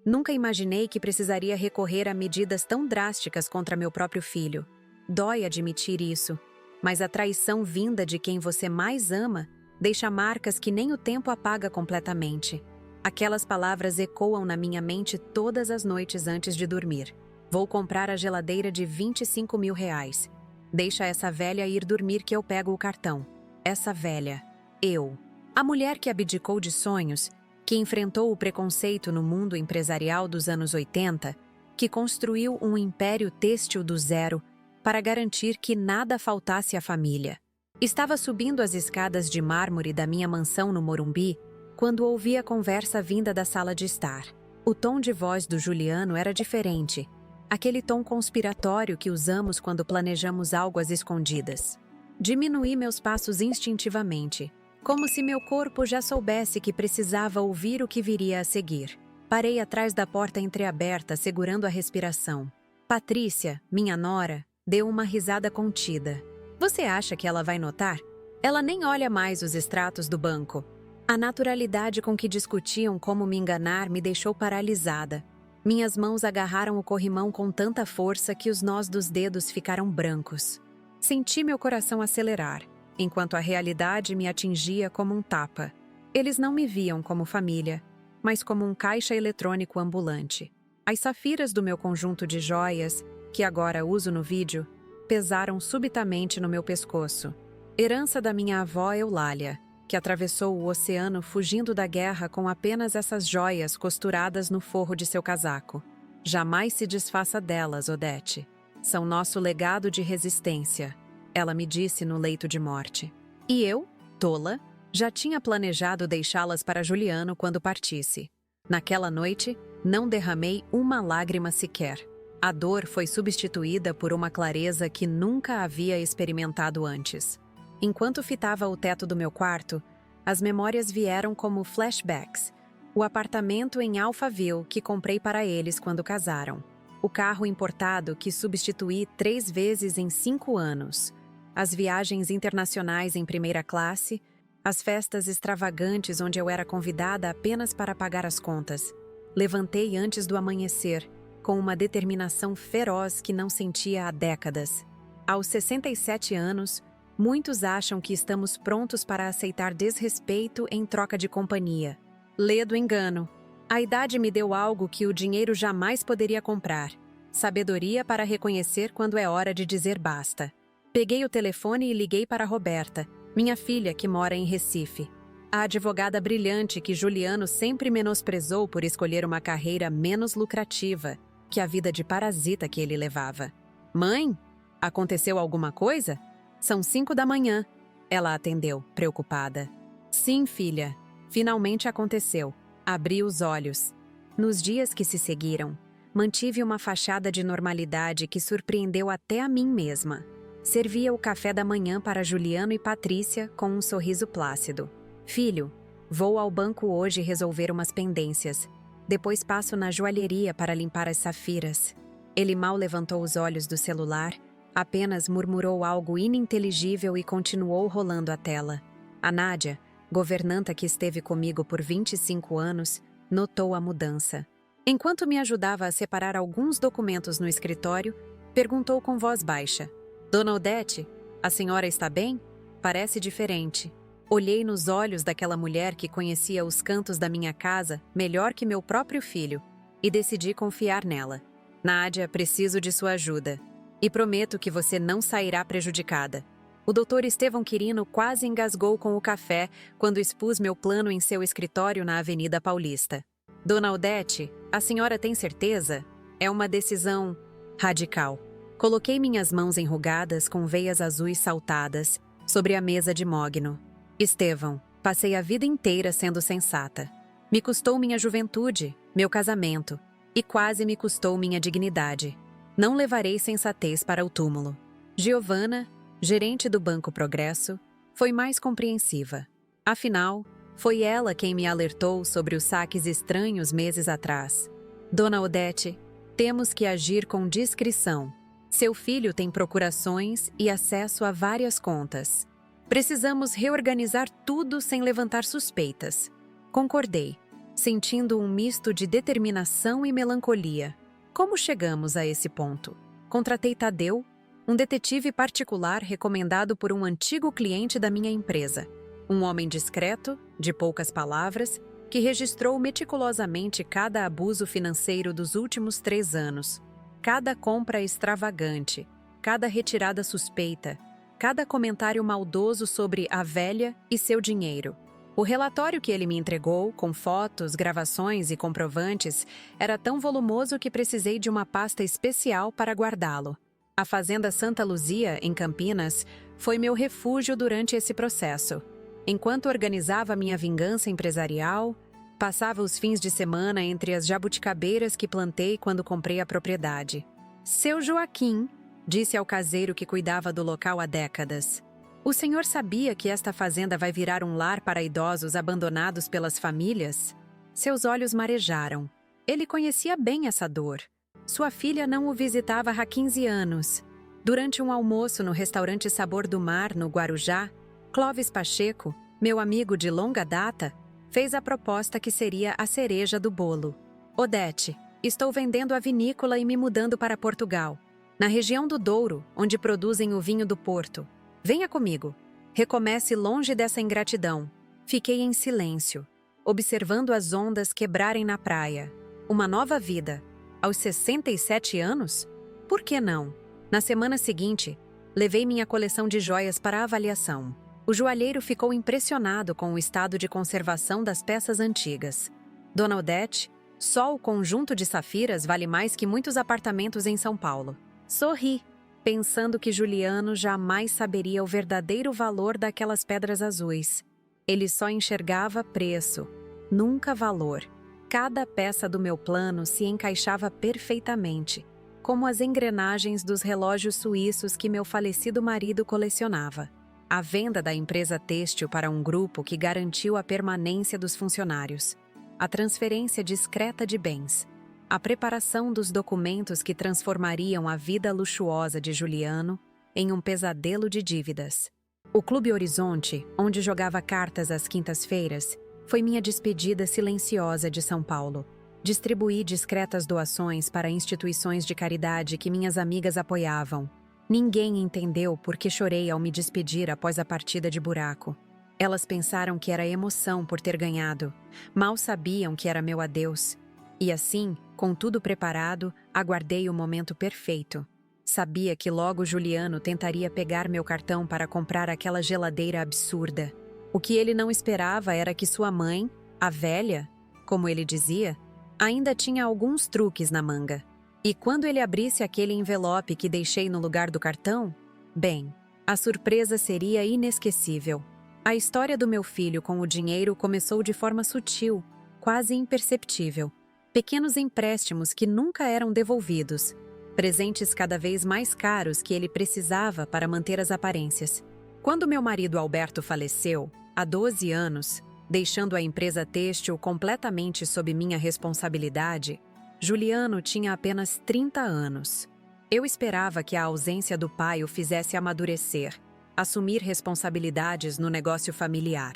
Nunca imaginei que precisaria recorrer a medidas tão drásticas contra meu próprio filho. Dói admitir isso, mas a traição vinda de quem você mais ama deixa marcas que nem o tempo apaga completamente. Aquelas palavras ecoam na minha mente todas as noites antes de dormir. Vou comprar a geladeira de R$ 25.000. Deixa essa velha ir dormir que eu pego o cartão. Essa velha. Eu. A mulher que abdicou de sonhos, que enfrentou o preconceito no mundo empresarial dos anos 80, que construiu um império têxtil do zero para garantir que nada faltasse à família. Estava subindo as escadas de mármore da minha mansão no Morumbi quando ouvi a conversa vinda da sala de estar. O tom de voz do Juliano era diferente, aquele tom conspiratório que usamos quando planejamos algo às escondidas. Diminuí meus passos instintivamente, como se meu corpo já soubesse que precisava ouvir o que viria a seguir. Parei atrás da porta entreaberta, segurando a respiração. Patrícia, minha nora, deu uma risada contida. Você acha que ela vai notar? Ela nem olha mais os extratos do banco. A naturalidade com que discutiam como me enganar me deixou paralisada. Minhas mãos agarraram o corrimão com tanta força que os nós dos dedos ficaram brancos. Senti meu coração acelerar, enquanto a realidade me atingia como um tapa. Eles não me viam como família, mas como um caixa eletrônico ambulante. As safiras do meu conjunto de joias, que agora uso no vídeo, pesaram subitamente no meu pescoço. Herança da minha avó Eulália, que atravessou o oceano fugindo da guerra com apenas essas joias costuradas no forro de seu casaco. Jamais se desfaça delas, Odete. São nosso legado de resistência, ela me disse no leito de morte. E eu, tola, já tinha planejado deixá-las para Juliano quando partisse. Naquela noite, não derramei uma lágrima sequer. A dor foi substituída por uma clareza que nunca havia experimentado antes. Enquanto fitava o teto do meu quarto, as memórias vieram como flashbacks. O apartamento em Alphaville que comprei para eles quando casaram. O carro importado que substituí 3 vezes em 5 anos. As viagens internacionais em primeira classe, as festas extravagantes onde eu era convidada apenas para pagar as contas. Levantei antes do amanhecer, com uma determinação feroz que não sentia há décadas. Aos 67 anos, muitos acham que estamos prontos para aceitar desrespeito em troca de companhia. Ledo engano. A idade me deu algo que o dinheiro jamais poderia comprar. Sabedoria para reconhecer quando é hora de dizer basta. Peguei o telefone e liguei para Roberta, minha filha que mora em Recife. A advogada brilhante que Juliano sempre menosprezou por escolher uma carreira menos lucrativa que a vida de parasita que ele levava. Mãe? Aconteceu alguma coisa? São 5 da manhã. Ela atendeu, preocupada. Sim, filha. Finalmente aconteceu. Abri os olhos. Nos dias que se seguiram, mantive uma fachada de normalidade que surpreendeu até a mim mesma. Servia o café da manhã para Juliano e Patrícia com um sorriso plácido. Filho, vou ao banco hoje resolver umas pendências. Depois passo na joalheria para limpar as safiras. Ele mal levantou os olhos do celular, apenas murmurou algo ininteligível e continuou rolando a tela. A Nádia, governanta que esteve comigo por 25 anos, notou a mudança. Enquanto me ajudava a separar alguns documentos no escritório, perguntou com voz baixa. Dona Odete, a senhora está bem? Parece diferente. Olhei nos olhos daquela mulher que conhecia os cantos da minha casa melhor que meu próprio filho e decidi confiar nela. Nádia, preciso de sua ajuda. E prometo que você não sairá prejudicada. O Dr. Estevão Quirino quase engasgou com o café quando expus meu plano em seu escritório na Avenida Paulista. Dona Odete, a senhora tem certeza? É uma decisão radical. Coloquei minhas mãos enrugadas com veias azuis saltadas sobre a mesa de mogno. Estevão, passei a vida inteira sendo sensata. Me custou minha juventude, meu casamento, e quase me custou minha dignidade. Não levarei sensatez para o túmulo. Giovana, gerente do Banco Progresso, foi mais compreensiva. Afinal, foi ela quem me alertou sobre os saques estranhos meses atrás. Dona Odete, temos que agir com discrição. Seu filho tem procurações e acesso a várias contas. Precisamos reorganizar tudo sem levantar suspeitas. Concordei. sentindo um misto de determinação e melancolia. Como chegamos a esse ponto? Contratei Tadeu, um detetive particular recomendado por um antigo cliente da minha empresa. Um homem discreto, de poucas palavras, que registrou meticulosamente cada abuso financeiro dos últimos 3 anos, cada compra extravagante, cada retirada suspeita, cada comentário maldoso sobre a velha e seu dinheiro. O relatório que ele me entregou, com fotos, gravações e comprovantes, era tão volumoso que precisei de uma pasta especial para guardá-lo. A Fazenda Santa Luzia, em Campinas, foi meu refúgio durante esse processo. Enquanto organizava minha vingança empresarial, passava os fins de semana entre as jabuticabeiras que plantei quando comprei a propriedade. Seu Joaquim, disse ao caseiro que cuidava do local há décadas. O senhor sabia que esta fazenda vai virar um lar para idosos abandonados pelas famílias? Seus olhos marejaram. Ele conhecia bem essa dor. Sua filha não o visitava há 15 anos. Durante um almoço no restaurante Sabor do Mar, no Guarujá, Clóvis Pacheco, meu amigo de longa data, fez a proposta que seria a cereja do bolo. Odete, estou vendendo a vinícola e me mudando para Portugal, na região do Douro, onde produzem o vinho do Porto. Venha comigo. Recomece longe dessa ingratidão. Fiquei em silêncio, observando as ondas quebrarem na praia. Uma nova vida. Aos 67 anos? Por que não? Na semana seguinte, levei minha coleção de joias para avaliação. O joalheiro ficou impressionado com o estado de conservação das peças antigas. Dona Odete, só o conjunto de safiras vale mais que muitos apartamentos em São Paulo. Sorri, pensando que Juliano jamais saberia o verdadeiro valor daquelas pedras azuis. Ele só enxergava preço, nunca valor. Cada peça do meu plano se encaixava perfeitamente, como as engrenagens dos relógios suíços que meu falecido marido colecionava. A venda da empresa têxtil para um grupo que garantiu a permanência dos funcionários. A transferência discreta de bens. A preparação dos documentos que transformariam a vida luxuosa de Juliano em um pesadelo de dívidas. O Clube Horizonte, onde jogava cartas às quintas-feiras, foi minha despedida silenciosa de São Paulo. Distribuí discretas doações para instituições de caridade que minhas amigas apoiavam. Ninguém entendeu por que chorei ao me despedir após a partida de Buraco. Elas pensaram que era emoção por ter ganhado. Mal sabiam que era meu adeus. E assim, com tudo preparado, aguardei o momento perfeito. Sabia que logo Juliano tentaria pegar meu cartão para comprar aquela geladeira absurda. O que ele não esperava era que sua mãe, a velha, como ele dizia, ainda tinha alguns truques na manga. E quando ele abrisse aquele envelope que deixei no lugar do cartão, bem, a surpresa seria inesquecível. A história do meu filho com o dinheiro começou de forma sutil, quase imperceptível. Pequenos empréstimos que nunca eram devolvidos, presentes cada vez mais caros que ele precisava para manter as aparências. Quando meu marido Alberto faleceu, há 12 anos, deixando a empresa têxtil completamente sob minha responsabilidade, Juliano tinha apenas 30 anos. Eu esperava que a ausência do pai o fizesse amadurecer, assumir responsabilidades no negócio familiar.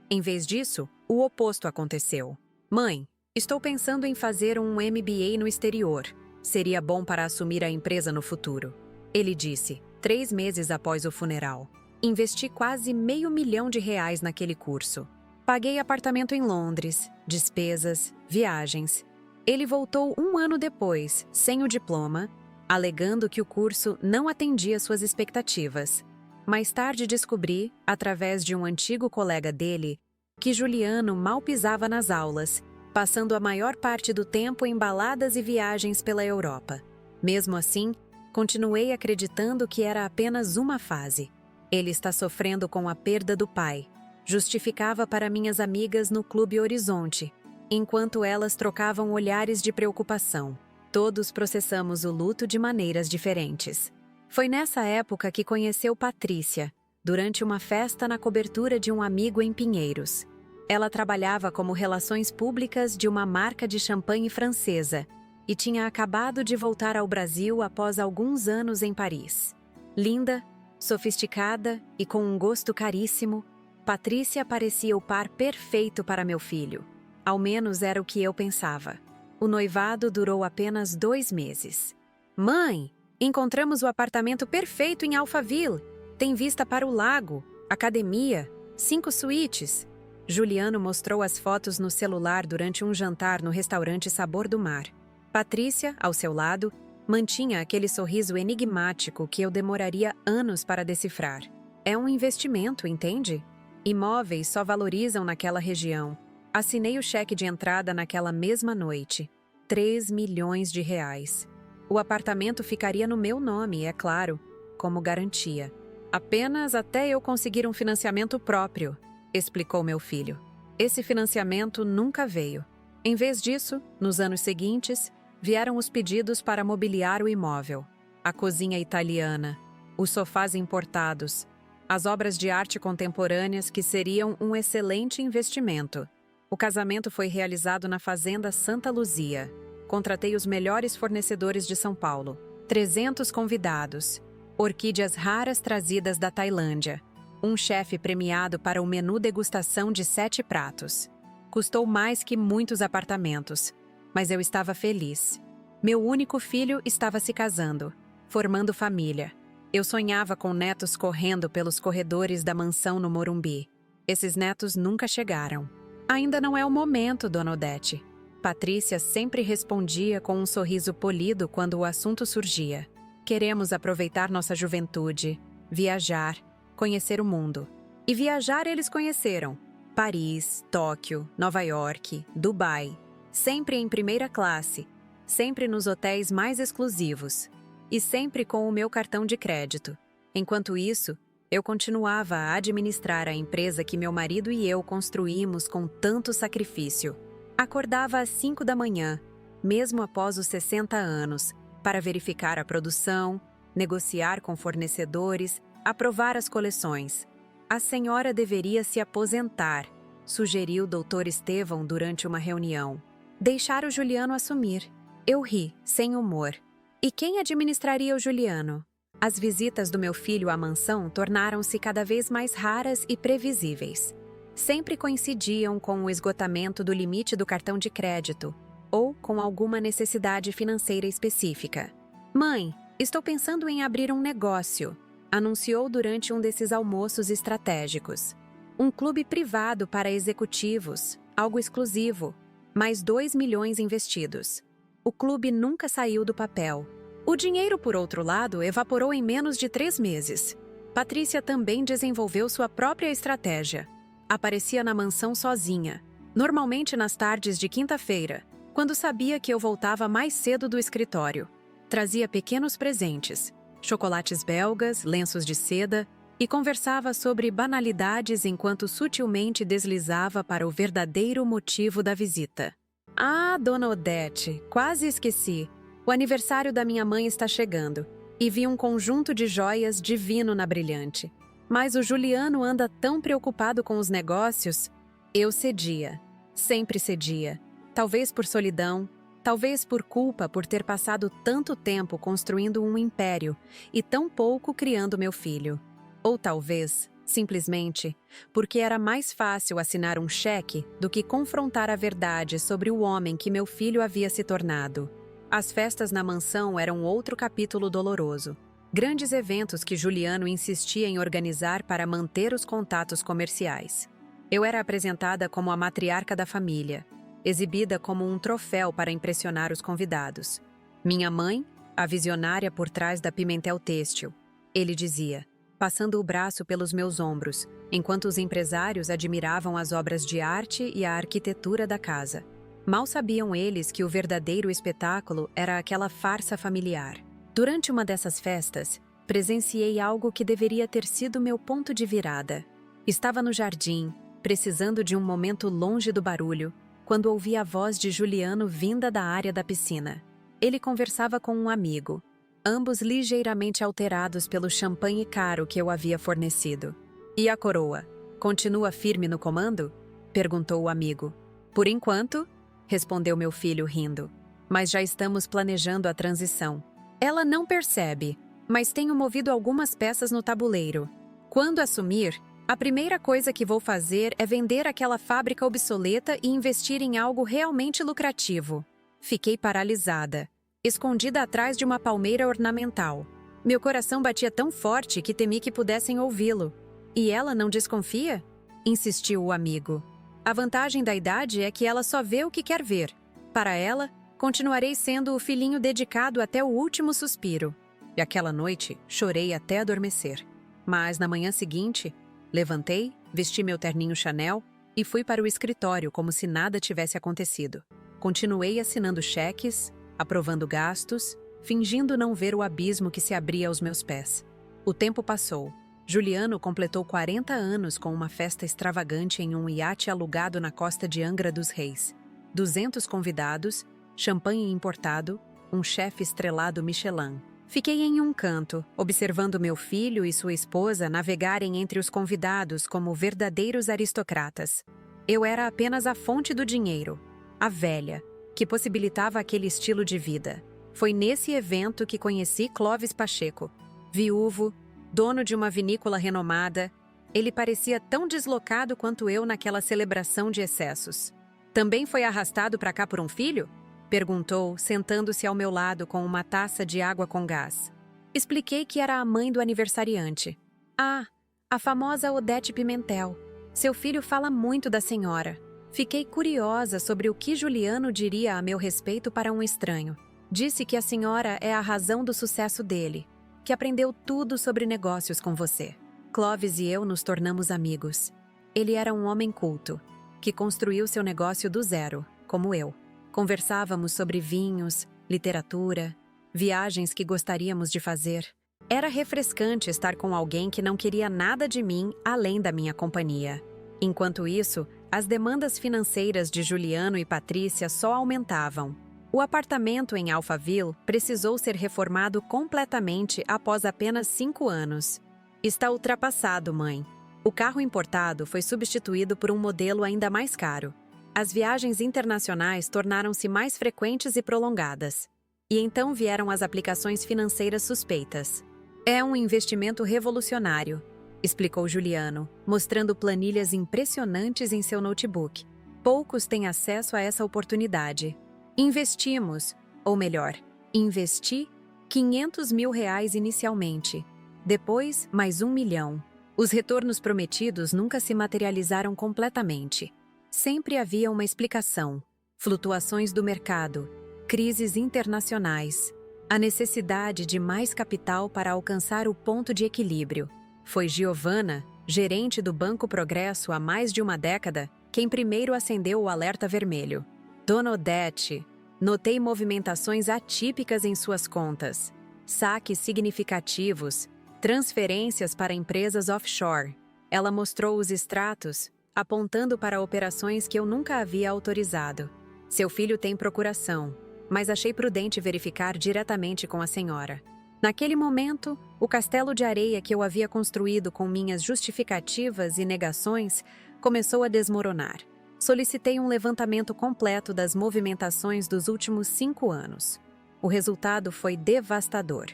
Em vez disso, o oposto aconteceu. Mãe, estou pensando em fazer um MBA no exterior. Seria bom para assumir a empresa no futuro. Ele disse, 3 meses após o funeral. Investi quase R$500 mil naquele curso. Paguei apartamento em Londres, despesas, viagens. Ele voltou 1 ano depois, sem o diploma, alegando que o curso não atendia suas expectativas. Mais tarde descobri, através de um antigo colega dele, que Juliano mal pisava nas aulas, passando a maior parte do tempo em baladas e viagens pela Europa. Mesmo assim, continuei acreditando que era apenas uma fase. Ele está sofrendo com a perda do pai, justificava para minhas amigas no Clube Horizonte, enquanto elas trocavam olhares de preocupação. Todos processamos o luto de maneiras diferentes. Foi nessa época que conheceu Patrícia, durante uma festa na cobertura de um amigo em Pinheiros. Ela trabalhava como relações públicas de uma marca de champanhe francesa e tinha acabado de voltar ao Brasil após alguns anos em Paris. Linda, sofisticada e com um gosto caríssimo, Patrícia parecia o par perfeito para meu filho. Ao menos era o que eu pensava. O noivado durou apenas 2 meses. Mãe, encontramos o apartamento perfeito em Alphaville. Tem vista para o lago, academia, 5 suítes. Juliano mostrou as fotos no celular durante um jantar no restaurante Sabor do Mar. Patrícia, ao seu lado, mantinha aquele sorriso enigmático que eu demoraria anos para decifrar. É um investimento, entende? Imóveis só valorizam naquela região. Assinei o cheque de entrada naquela mesma noite. 3 milhões de reais. O apartamento ficaria no meu nome, é claro, como garantia. Apenas até eu conseguir um financiamento próprio, explicou meu filho. Esse financiamento nunca veio. Em vez disso, nos anos seguintes, vieram os pedidos para mobiliar o imóvel. A cozinha italiana, os sofás importados, as obras de arte contemporâneas que seriam um excelente investimento. O casamento foi realizado na Fazenda Santa Luzia. Contratei os melhores fornecedores de São Paulo. 300 convidados. Orquídeas raras trazidas da Tailândia. Um chefe premiado para o menu degustação de 7 pratos. Custou mais que muitos apartamentos, mas eu estava feliz. Meu único filho estava se casando, formando família. Eu sonhava com netos correndo pelos corredores da mansão no Morumbi. Esses netos nunca chegaram. Ainda não é o momento, Dona Odete. Patrícia sempre respondia com um sorriso polido quando o assunto surgia. Queremos aproveitar nossa juventude, viajar, conhecer o mundo. E viajar eles conheceram. Paris, Tóquio, Nova York, Dubai. Sempre em primeira classe, sempre nos hotéis mais exclusivos. E sempre com o meu cartão de crédito. Enquanto isso, eu continuava a administrar a empresa que meu marido e eu construímos com tanto sacrifício. Acordava às 5 da manhã, mesmo após os 60 anos, para verificar a produção, negociar com fornecedores, aprovar as coleções. A senhora deveria se aposentar, sugeriu o Dr. Estevão durante uma reunião. Deixar o Juliano assumir. Eu ri, sem humor. E quem administraria o Juliano? As visitas do meu filho à mansão tornaram-se cada vez mais raras e previsíveis. Sempre coincidiam com o esgotamento do limite do cartão de crédito ou com alguma necessidade financeira específica. Mãe, estou pensando em abrir um negócio, anunciou durante um desses almoços estratégicos. Um clube privado para executivos, algo exclusivo, mais 2 milhões investidos. O clube nunca saiu do papel. O dinheiro, por outro lado, evaporou em menos de 3 meses. Patrícia também desenvolveu sua própria estratégia. Aparecia na mansão sozinha, normalmente nas tardes de quinta-feira, quando sabia que eu voltava mais cedo do escritório. Trazia pequenos presentes, chocolates belgas, lenços de seda, e conversava sobre banalidades enquanto sutilmente deslizava para o verdadeiro motivo da visita. Ah, Dona Odete, quase esqueci. O aniversário da minha mãe está chegando, e vi um conjunto de joias divino na Brilhante. Mas o Juliano anda tão preocupado com os negócios. Eu cedia, sempre cedia. Talvez por solidão, talvez por culpa por ter passado tanto tempo construindo um império e tão pouco criando meu filho. Ou talvez, simplesmente, porque era mais fácil assinar um cheque do que confrontar a verdade sobre o homem que meu filho havia se tornado. As festas na mansão eram outro capítulo doloroso. Grandes eventos que Juliano insistia em organizar para manter os contatos comerciais. Eu era apresentada como a matriarca da família, exibida como um troféu para impressionar os convidados. Minha mãe, a visionária por trás da Pimentel Têxtil, ele dizia, passando o braço pelos meus ombros, enquanto os empresários admiravam as obras de arte e a arquitetura da casa. Mal sabiam eles que o verdadeiro espetáculo era aquela farsa familiar. Durante uma dessas festas, presenciei algo que deveria ter sido meu ponto de virada. Estava no jardim, precisando de um momento longe do barulho, quando ouvi a voz de Juliano vinda da área da piscina. Ele conversava com um amigo, ambos ligeiramente alterados pelo champanhe caro que eu havia fornecido. E a coroa? Continua firme no comando? Perguntou o amigo. Por enquanto, respondeu meu filho rindo. Mas já estamos planejando a transição. Ela não percebe, mas tenho movido algumas peças no tabuleiro. Quando assumir, A primeira coisa que vou fazer é vender aquela fábrica obsoleta e investir em algo realmente lucrativo. Fiquei paralisada, escondida atrás de uma palmeira ornamental. Meu coração batia tão forte que temi que pudessem ouvi-lo. E ela não desconfia? Insistiu o amigo. A vantagem da idade é que ela só vê o que quer ver. Para ela, continuarei sendo o filhinho dedicado até o último suspiro. E aquela noite, chorei até adormecer. Mas na manhã seguinte, levantei, vesti meu terninho Chanel e fui para o escritório como se nada tivesse acontecido. Continuei assinando cheques, aprovando gastos, fingindo não ver o abismo que se abria aos meus pés. O tempo passou. Juliano completou 40 anos com uma festa extravagante em um iate alugado na costa de Angra dos Reis. 200 convidados, champanhe importado, um chefe estrelado Michelin. Fiquei em um canto, observando meu filho e sua esposa navegarem entre os convidados como verdadeiros aristocratas. Eu era apenas a fonte do dinheiro, a velha, que possibilitava aquele estilo de vida. Foi nesse evento que conheci Clóvis Pacheco. Viúvo, dono de uma vinícola renomada, ele parecia tão deslocado quanto eu naquela celebração de excessos. Também foi arrastado para cá por um filho? Perguntou, sentando-se ao meu lado com uma taça de água com gás. Expliquei que era a mãe do aniversariante. Ah, a famosa Odete Pimentel. Seu filho fala muito da senhora. Fiquei curiosa sobre o que Juliano diria a meu respeito para um estranho. Disse que a senhora é a razão do sucesso dele, que aprendeu tudo sobre negócios com você. Clóvis e eu nos tornamos amigos. Ele era um homem culto, que construiu seu negócio do zero, como eu. Conversávamos sobre vinhos, literatura, viagens que gostaríamos de fazer. Era refrescante estar com alguém que não queria nada de mim além da minha companhia. Enquanto isso, as demandas financeiras de Juliano e Patrícia só aumentavam. O apartamento em Alphaville precisou ser reformado completamente após apenas 5 anos. Está ultrapassado, mãe. O carro importado foi substituído por um modelo ainda mais caro. As viagens internacionais tornaram-se mais frequentes e prolongadas. E então vieram as aplicações financeiras suspeitas. É um investimento revolucionário, explicou Juliano, mostrando planilhas impressionantes em seu notebook. Poucos têm acesso a essa oportunidade. Investimos, ou melhor, investi R$500 mil inicialmente. Depois, mais 1 milhão. Os retornos prometidos nunca se materializaram completamente. Sempre havia uma explicação: flutuações do mercado, crises internacionais, a necessidade de mais capital para alcançar o ponto de equilíbrio. Foi Giovanna, gerente do Banco Progresso há mais de uma década, quem primeiro acendeu o alerta vermelho. Dona Odete, notei movimentações atípicas em suas contas, saques significativos, transferências para empresas offshore. Ela mostrou os extratos, apontando para operações que eu nunca havia autorizado. Seu filho tem procuração, mas achei prudente verificar diretamente com a senhora. Naquele momento, o castelo de areia que eu havia construído com minhas justificativas e negações começou a desmoronar. Solicitei um levantamento completo das movimentações dos últimos 5 anos. O resultado foi devastador.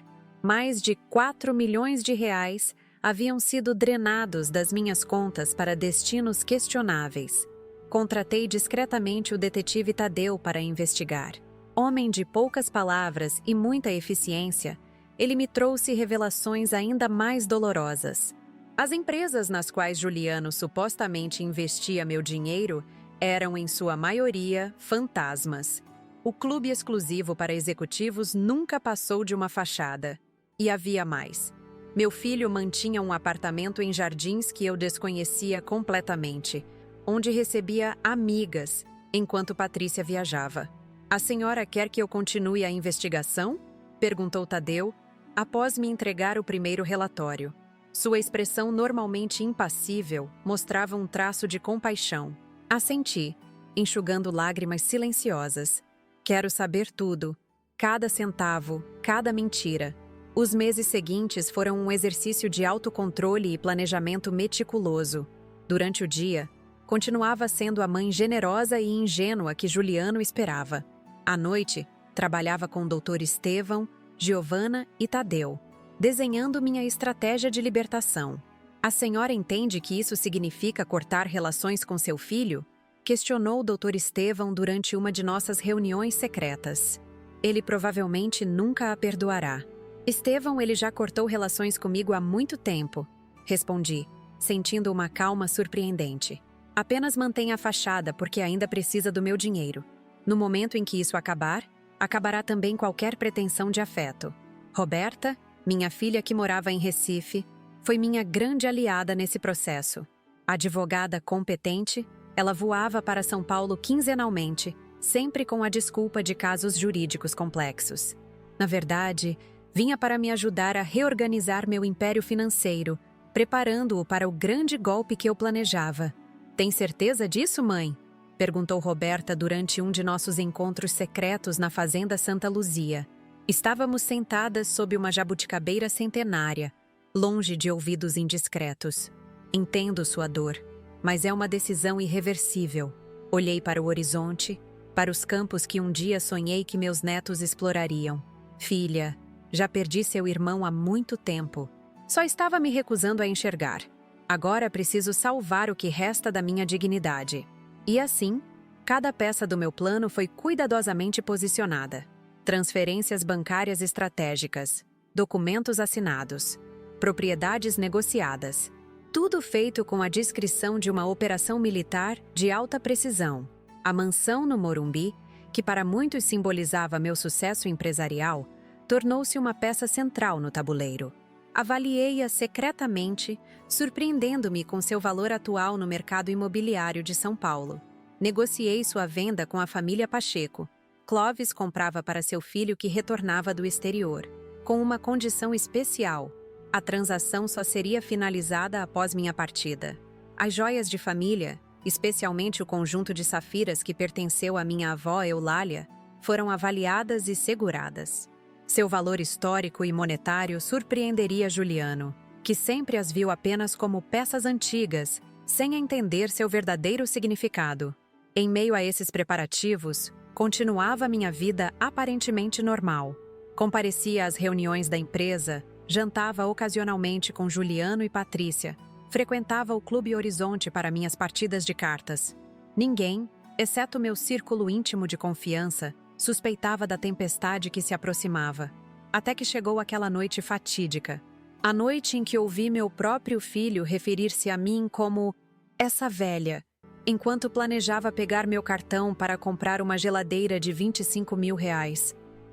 Mais de R$4 milhões haviam sido drenados das minhas contas para destinos questionáveis. Contratei discretamente o detetive Tadeu para investigar. Homem de poucas palavras e muita eficiência, ele me trouxe revelações ainda mais dolorosas. As empresas nas quais Juliano supostamente investia meu dinheiro eram, em sua maioria, fantasmas. O clube exclusivo para executivos nunca passou de uma fachada. E havia mais. Meu filho mantinha um apartamento em Jardins que eu desconhecia completamente, onde recebia amigas, enquanto Patrícia viajava. A senhora quer que eu continue a investigação? Perguntou Tadeu, após me entregar o primeiro relatório. Sua expressão normalmente impassível mostrava um traço de compaixão. Assenti, enxugando lágrimas silenciosas. Quero saber tudo, cada centavo, cada mentira. Os meses seguintes foram um exercício de autocontrole e planejamento meticuloso. Durante o dia, continuava sendo a mãe generosa e ingênua que Juliano esperava. À noite, trabalhava com o Dr. Estevão, Giovanna e Tadeu, desenhando minha estratégia de libertação. A senhora entende que isso significa cortar relações com seu filho? Questionou o Dr. Estevão durante uma de nossas reuniões secretas. Ele provavelmente nunca a perdoará. Estevão, ele já cortou relações comigo há muito tempo, respondi, sentindo uma calma surpreendente. Apenas mantenha a fachada porque ainda precisa do meu dinheiro. No momento em que isso acabar, acabará também qualquer pretensão de afeto. Roberta, minha filha que morava em Recife, foi minha grande aliada nesse processo. Advogada competente, ela voava para São Paulo quinzenalmente, sempre com a desculpa de casos jurídicos complexos. Na verdade, vinha para me ajudar a reorganizar meu império financeiro, preparando-o para o grande golpe que eu planejava. Tem certeza disso, mãe? Perguntou Roberta durante um de nossos encontros secretos na Fazenda Santa Luzia. Estávamos sentadas sob uma jabuticabeira centenária, longe de ouvidos indiscretos. Entendo sua dor, mas é uma decisão irreversível. Olhei para o horizonte, para os campos que um dia sonhei que meus netos explorariam. Filha, já perdi seu irmão há muito tempo. Só estava me recusando a enxergar. Agora preciso salvar o que resta da minha dignidade. E assim, cada peça do meu plano foi cuidadosamente posicionada. Transferências bancárias estratégicas, documentos assinados, propriedades negociadas. Tudo feito com a discrição de uma operação militar de alta precisão. A mansão no Morumbi, que para muitos simbolizava meu sucesso empresarial, tornou-se uma peça central no tabuleiro. Avaliei-a secretamente, surpreendendo-me com seu valor atual no mercado imobiliário de São Paulo. Negociei sua venda com a família Pacheco. Clóvis comprava para seu filho que retornava do exterior, com uma condição especial. A transação só seria finalizada após minha partida. As joias de família, especialmente o conjunto de safiras que pertenceu à minha avó Eulália, foram avaliadas e seguradas. Seu valor histórico e monetário surpreenderia Juliano, que sempre as viu apenas como peças antigas, sem entender seu verdadeiro significado. Em meio a esses preparativos, continuava minha vida aparentemente normal. Comparecia às reuniões da empresa, jantava ocasionalmente com Juliano e Patrícia, frequentava o Clube Horizonte para minhas partidas de cartas. Ninguém, exceto meu círculo íntimo de confiança, suspeitava da tempestade que se aproximava. Até que chegou aquela noite fatídica. A noite em que ouvi meu próprio filho referir-se a mim como essa velha, enquanto planejava pegar meu cartão para comprar uma geladeira de R$ 25 mil,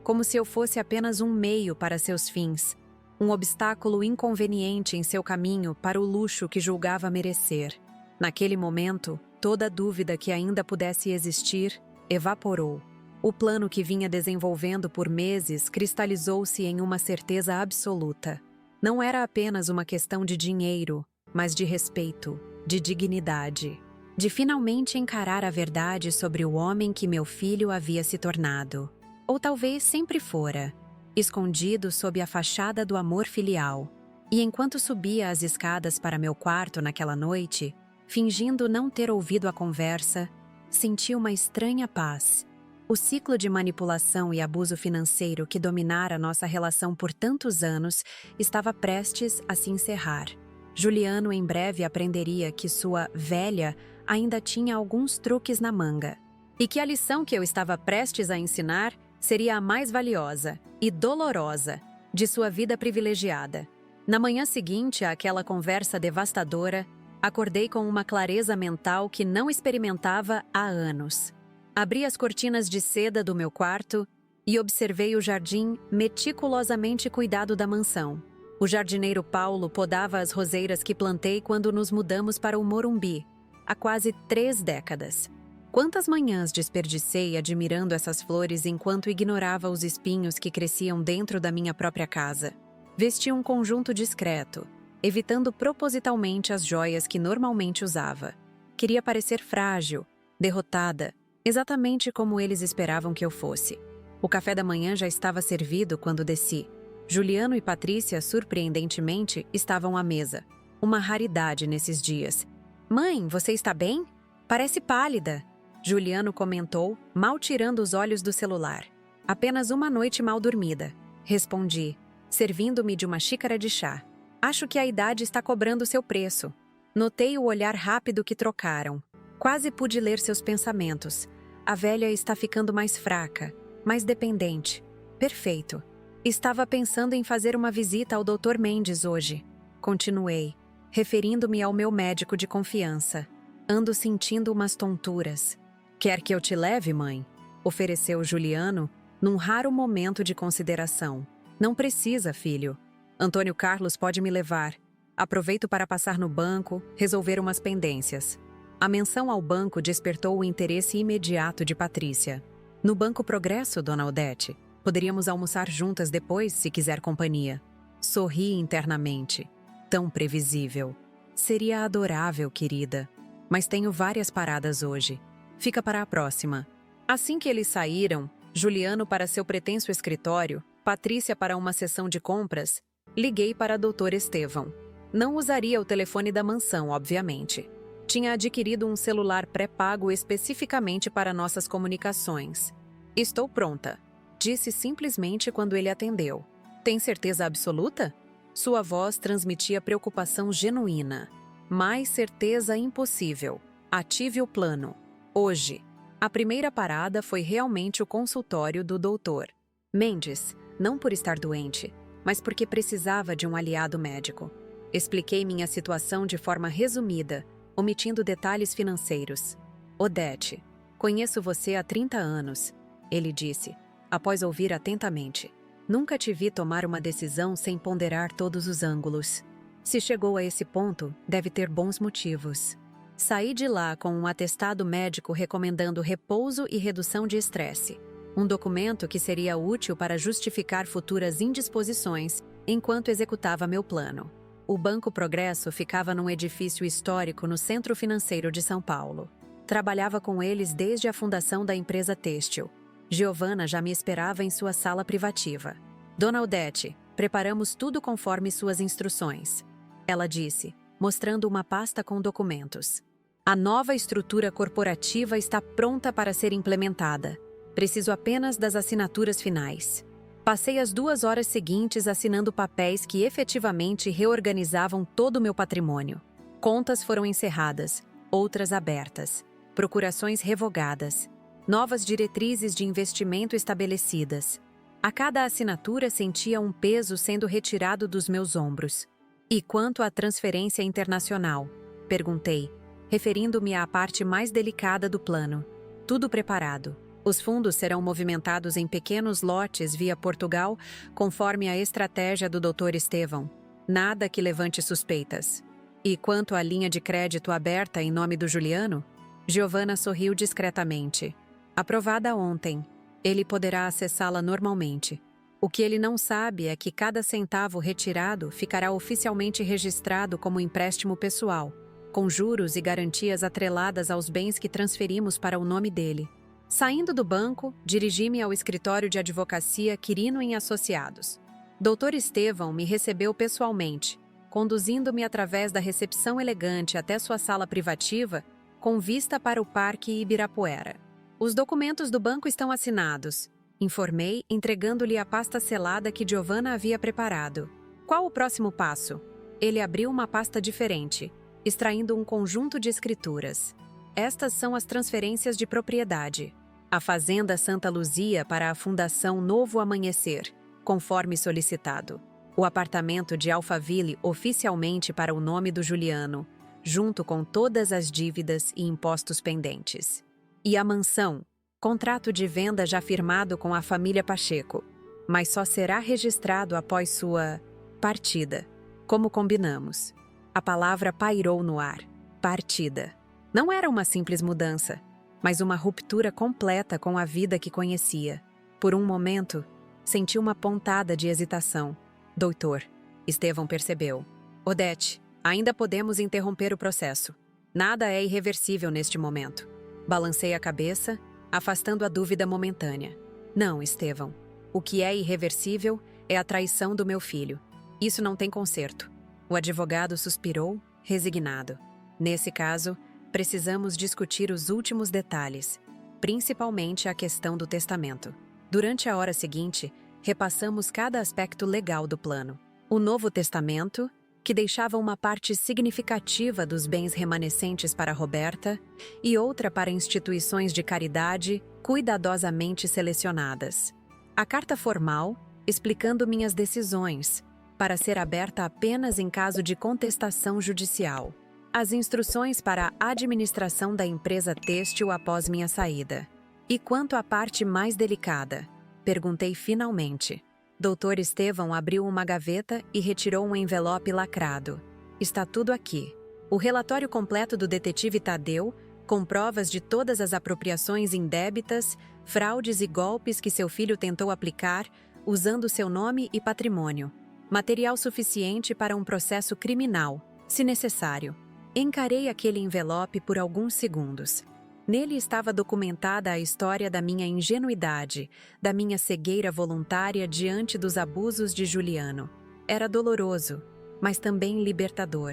como se eu fosse apenas um meio para seus fins, um obstáculo inconveniente em seu caminho para o luxo que julgava merecer. Naquele momento, toda dúvida que ainda pudesse existir evaporou. O plano que vinha desenvolvendo por meses cristalizou-se em uma certeza absoluta. Não era apenas uma questão de dinheiro, mas de respeito, de dignidade, de finalmente encarar a verdade sobre o homem que meu filho havia se tornado. Ou talvez sempre fora, escondido sob a fachada do amor filial. E enquanto subia as escadas para meu quarto naquela noite, fingindo não ter ouvido a conversa, senti uma estranha paz. O ciclo de manipulação e abuso financeiro que dominara nossa relação por tantos anos estava prestes a se encerrar. Juliano em breve aprenderia que sua velha ainda tinha alguns truques na manga, e que a lição que eu estava prestes a ensinar seria a mais valiosa e dolorosa de sua vida privilegiada. Na manhã seguinte àquela conversa devastadora, acordei com uma clareza mental que não experimentava há anos. Abri as cortinas de seda do meu quarto e observei o jardim meticulosamente cuidado da mansão. O jardineiro Paulo podava as roseiras que plantei quando nos mudamos para o Morumbi, há quase 3 décadas. Quantas manhãs desperdicei admirando essas flores enquanto ignorava os espinhos que cresciam dentro da minha própria casa. Vesti um conjunto discreto, evitando propositalmente as joias que normalmente usava. Queria parecer frágil, derrotada, exatamente como eles esperavam que eu fosse. O café da manhã já estava servido quando desci. Juliano e Patrícia, surpreendentemente, estavam à mesa. Uma raridade nesses dias. "Mãe, você está bem? Parece pálida", Juliano comentou, mal tirando os olhos do celular. "Apenas uma noite mal dormida", respondi, servindo-me de uma xícara de chá. Acho que a idade está cobrando seu preço. Notei o olhar rápido que trocaram. Quase pude ler seus pensamentos. A velha está ficando mais fraca, mais dependente. Perfeito. Estava pensando em fazer uma visita ao Dr. Mendes hoje. Continuei, referindo-me ao meu médico de confiança. Ando sentindo umas tonturas. Quer que eu te leve, mãe? Ofereceu Juliano, num raro momento de consideração. Não precisa, filho. Antônio Carlos pode me levar. Aproveito para passar no banco, resolver umas pendências. A menção ao banco despertou o interesse imediato de Patrícia. No Banco Progresso, dona Odete. Poderíamos almoçar juntas depois, se quiser companhia. Sorri internamente. Tão previsível. Seria adorável, querida. Mas tenho várias paradas hoje. Fica para a próxima. Assim que eles saíram, Juliano para seu pretenso escritório, Patrícia para uma sessão de compras, liguei para Dr. Estevão. Não usaria o telefone da mansão, obviamente. Tinha adquirido um celular pré-pago especificamente para nossas comunicações. Estou pronta, disse simplesmente quando ele atendeu. Tem certeza absoluta? Sua voz transmitia preocupação genuína. Mais certeza impossível. Ative o plano. Hoje. A primeira parada foi realmente o consultório do Dr. Mendes, não por estar doente, mas porque precisava de um aliado médico. Expliquei minha situação de forma resumida, omitindo detalhes financeiros. Odete, conheço você há 30 anos, ele disse, após ouvir atentamente. Nunca te vi tomar uma decisão sem ponderar todos os ângulos. Se chegou a esse ponto, deve ter bons motivos. Saí de lá com um atestado médico recomendando repouso e redução de estresse. Um documento que seria útil para justificar futuras indisposições enquanto executava meu plano. O Banco Progresso ficava num edifício histórico no centro financeiro de São Paulo. Trabalhava com eles desde a fundação da empresa têxtil. Giovana já me esperava em sua sala privativa. Dona Odete, preparamos tudo conforme suas instruções. Ela disse, mostrando uma pasta com documentos. A nova estrutura corporativa está pronta para ser implementada. Preciso apenas das assinaturas finais. Passei as 2 horas seguintes assinando papéis que efetivamente reorganizavam todo o meu patrimônio. Contas foram encerradas, outras abertas. Procurações revogadas. Novas diretrizes de investimento estabelecidas. A cada assinatura sentia um peso sendo retirado dos meus ombros. E quanto à transferência internacional? Perguntei, referindo-me à parte mais delicada do plano. Tudo preparado. Os fundos serão movimentados em pequenos lotes via Portugal, conforme a estratégia do Dr. Estevão. Nada que levante suspeitas. E quanto à linha de crédito aberta em nome do Juliano? Giovana sorriu discretamente. Aprovada ontem. Ele poderá acessá-la normalmente. O que ele não sabe é que cada centavo retirado ficará oficialmente registrado como empréstimo pessoal, com juros e garantias atreladas aos bens que transferimos para o nome dele. Saindo do banco, dirigi-me ao escritório de advocacia Quirino e Associados. Dr. Estevão me recebeu pessoalmente, conduzindo-me através da recepção elegante até sua sala privativa, com vista para o Parque Ibirapuera. Os documentos do banco estão assinados, informei, entregando-lhe a pasta selada que Giovana havia preparado. Qual o próximo passo? Ele abriu uma pasta diferente, extraindo um conjunto de escrituras. Estas são as transferências de propriedade. A Fazenda Santa Luzia para a Fundação Novo Amanhecer, conforme solicitado. O apartamento de Alphaville oficialmente para o nome do Juliano, junto com todas as dívidas e impostos pendentes. E a mansão, contrato de venda já firmado com a família Pacheco, mas só será registrado após sua partida, como combinamos. A palavra pairou no ar. Partida. Não era uma simples mudança, mas uma ruptura completa com a vida que conhecia. Por um momento, senti uma pontada de hesitação. Doutor, Estevão percebeu. Odete, ainda podemos interromper o processo. Nada é irreversível neste momento. Balancei a cabeça, afastando a dúvida momentânea. Não, Estevão. O que é irreversível é a traição do meu filho. Isso não tem conserto. O advogado suspirou, resignado. Nesse caso, precisamos discutir os últimos detalhes, principalmente a questão do testamento. Durante a hora seguinte, repassamos cada aspecto legal do plano. O Novo Testamento, que deixava uma parte significativa dos bens remanescentes para Roberta e outra para instituições de caridade cuidadosamente selecionadas. A carta formal, explicando minhas decisões, para ser aberta apenas em caso de contestação judicial. As instruções para a administração da empresa têxtil após minha saída. E quanto à parte mais delicada? Perguntei finalmente. Dr. Estevão abriu uma gaveta e retirou um envelope lacrado. Está tudo aqui. O relatório completo do detetive Tadeu, com provas de todas as apropriações indébitas, fraudes e golpes que seu filho tentou aplicar, usando seu nome e patrimônio. Material suficiente para um processo criminal, se necessário. Encarei aquele envelope por alguns segundos. Nele estava documentada a história da minha ingenuidade, da minha cegueira voluntária diante dos abusos de Juliano. Era doloroso, mas também libertador.